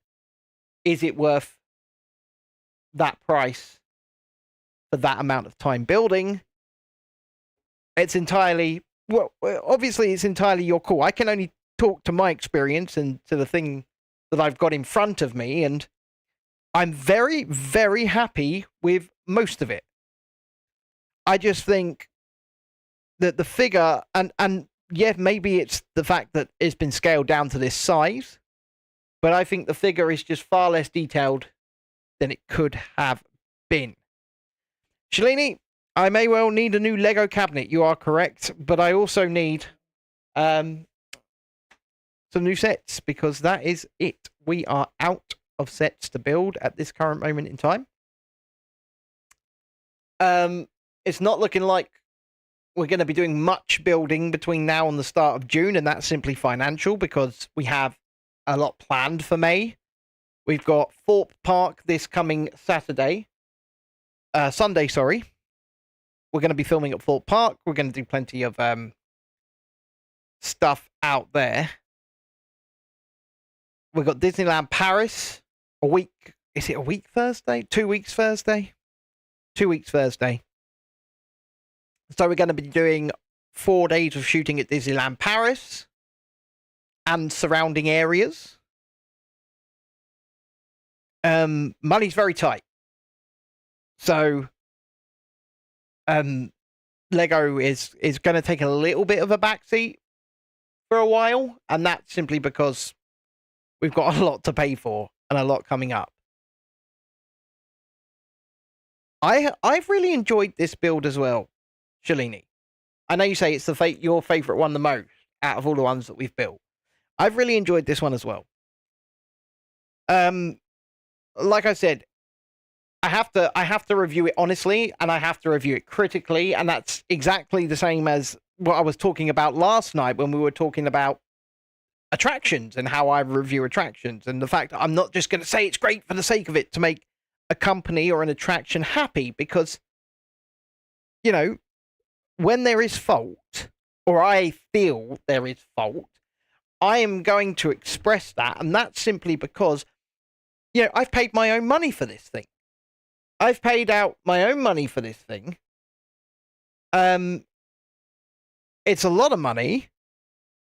Is it worth that price for that amount of time building? It's entirely, well, obviously it's entirely your call. I can only talk to my experience and to the thing that I've got in front of me, and I'm very, very happy with most of it. I just think that the figure, and yeah, maybe it's the fact that it's been scaled down to this size, but I think the figure is just far less detailed than it could have been. Shalini, I may well need a new Lego cabinet. You are correct, but I also need some new sets because that is it. We are out of sets to build at this current moment in time. It's not looking like we're going to be doing much building between now and the start of June, and that's simply financial because we have a lot planned for May. We've got Thorpe Park this coming Sunday, sorry. We're going to be filming at Thorpe Park. We're going to do plenty of stuff out there. We've got Disneyland Paris a week. Is it a week Thursday? 2 weeks Thursday? 2 weeks Thursday. So we're going to be doing 4 days of shooting at Disneyland Paris and surrounding areas. Money's very tight. So Lego is going to take a little bit of a backseat for a while, and that's simply because we've got a lot to pay for and a lot coming up. I've really enjoyed this build as well, Shalini. I know you say it's your favourite one the most out of all the ones that we've built. I've really enjoyed this one as well. Like I said, I have to review it honestly, and I have to review it critically, and that's exactly the same as what I was talking about last night when we were talking about attractions and how I review attractions, and the fact that I'm not just going to say it's great for the sake of it to make a company or an attraction happy, because, you know, when there is fault, or I feel there is fault, I am going to express that, and that's simply because, you know, I've paid my own money for this thing. I've paid out my own money for this thing. It's a lot of money,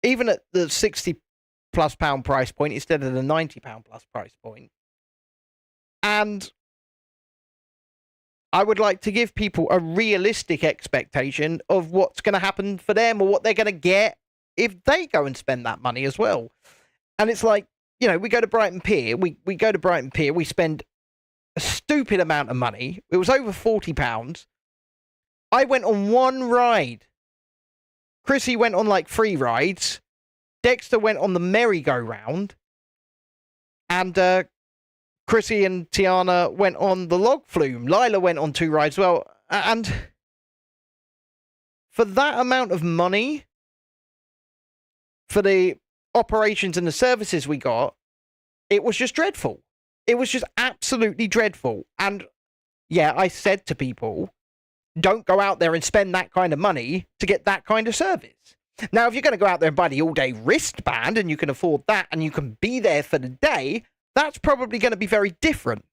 even at the £60+ price point instead of the £90+ price point. And I would like to give people a realistic expectation of what's going to happen for them, or what they're going to get if they go and spend that money as well. And it's like, you know, we go to Brighton Pier, we go to Brighton Pier, we spend a stupid amount of money. It was over £40. I went on one ride. Chrissy went on like 3 rides. Dexter went on the merry-go-round. And Chrissy and Tiana went on the log flume. Lila went on 2 rides as well. And for that amount of money, for the operations and the services we got, it was just dreadful. It was just absolutely dreadful. And yeah, I said to people, don't go out there and spend that kind of money to get that kind of service. Now, if you're going to go out there and buy the all-day wristband and you can afford that and you can be there for the day, that's probably going to be very different.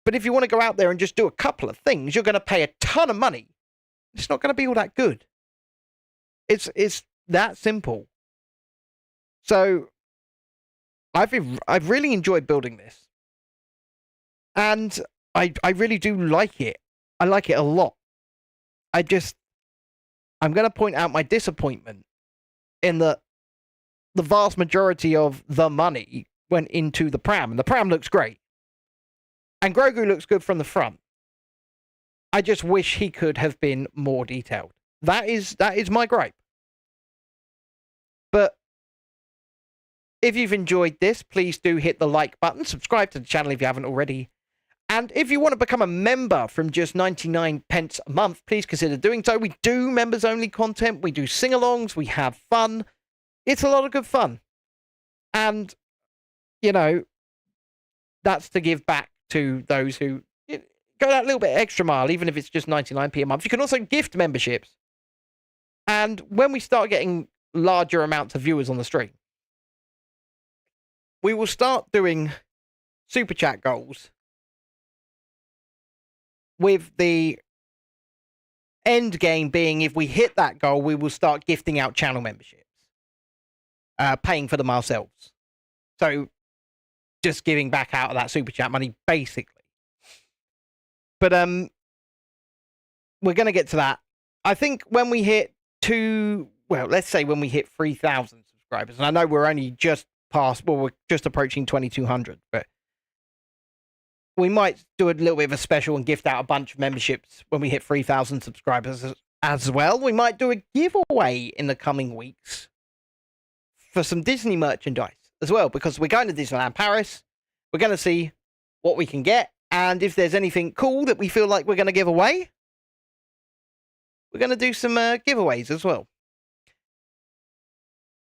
But if you want to go out there and just do a couple of things, you're going to pay a ton of money. It's not going to be all that good. It's that simple. So I've really enjoyed building this. And I really do like it. I like it a lot. I'm going to point out my disappointment in that the vast majority of the money went into the pram. And the pram looks great. And Grogu looks good from the front. I just wish he could have been more detailed. That is my gripe. But if you've enjoyed this, please do hit the like button. Subscribe to the channel if you haven't already. And if you want to become a member from just 99 pence a month, please consider doing so. We do members-only content. We do sing-alongs. We have fun. It's a lot of good fun. And, you know, that's to give back to those who go that little bit extra mile, even if it's just 99p a month. You can also gift memberships. And when we start getting larger amounts of viewers on the stream, we will start doing super chat goals, with the end game being, if we hit that goal, we will start gifting out channel memberships, paying for them ourselves. So just giving back out of that super chat money, basically. But we're going to get to that. I think when we hit let's say when we hit 3,000 subscribers, and I know we're only just we're just approaching 2,200, but we might do a little bit of a special and gift out a bunch of memberships when we hit 3,000 subscribers as well. We might do a giveaway in the coming weeks for some Disney merchandise as well, because we're going to Disneyland Paris. We're going to see what we can get. And if there's anything cool that we feel like we're going to give away, we're going to do some giveaways as well.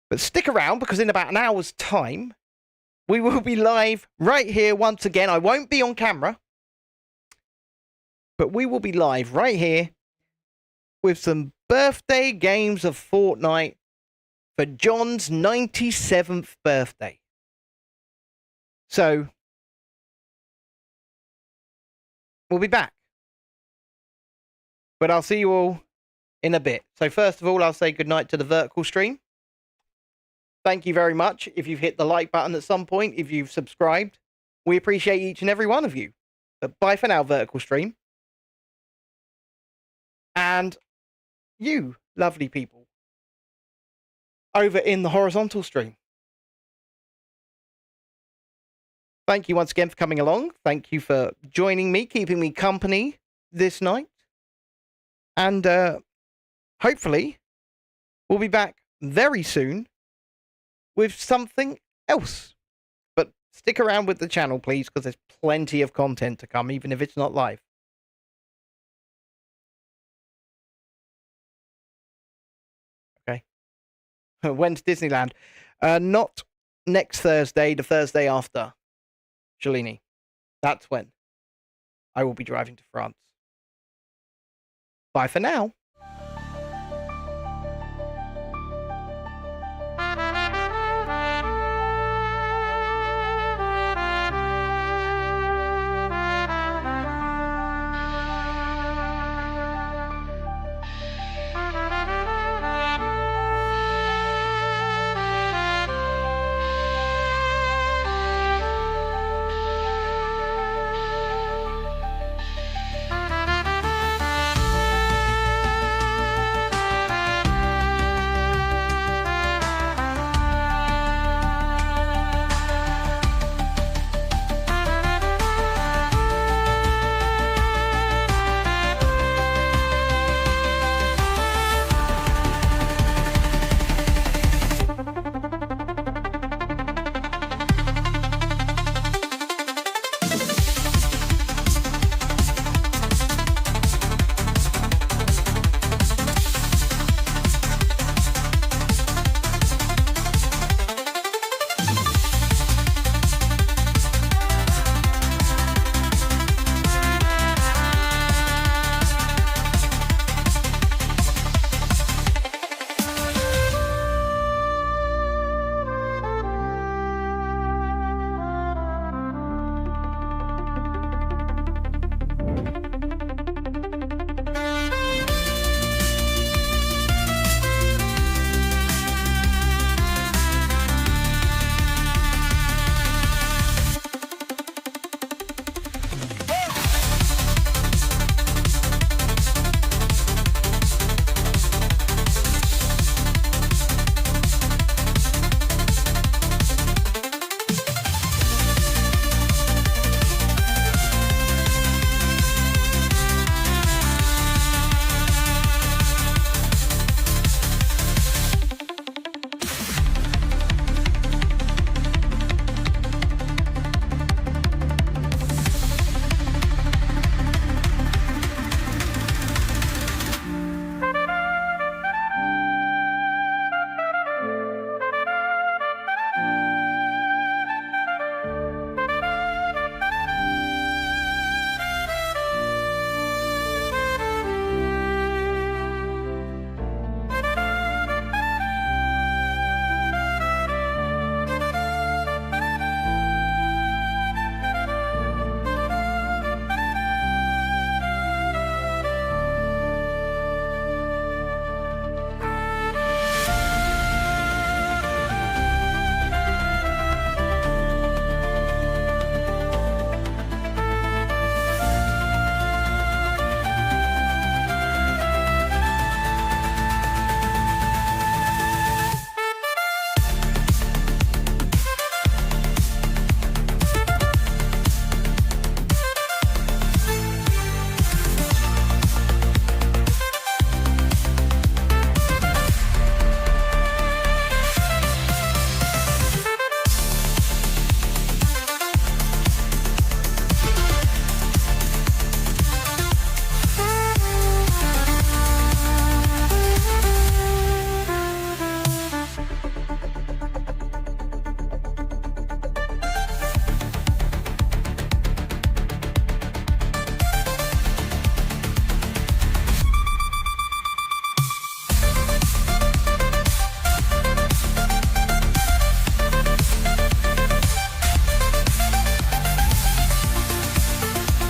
But stick around, because in about an hour's time, we will be live right here once again. I won't be on camera, but we will be live right here with some birthday games of Fortnite for John's 97th birthday. So, we'll be back. But I'll see you all in a bit. So first of all, I'll say goodnight to the vertical stream. Thank you very much if you've hit the like button at some point, if you've subscribed. We appreciate each and every one of you. But bye for now, vertical stream. And you, lovely people, over in the horizontal stream. Thank you once again for coming along. Thank you for joining me, keeping me company this night. And hopefully, we'll be back very soon with something else. But stick around with the channel, please, because there's plenty of content to come, even if it's not live. Okay. When's Disneyland? Not next Thursday, the Thursday after. Shalini. That's when I will be driving to France. Bye for now.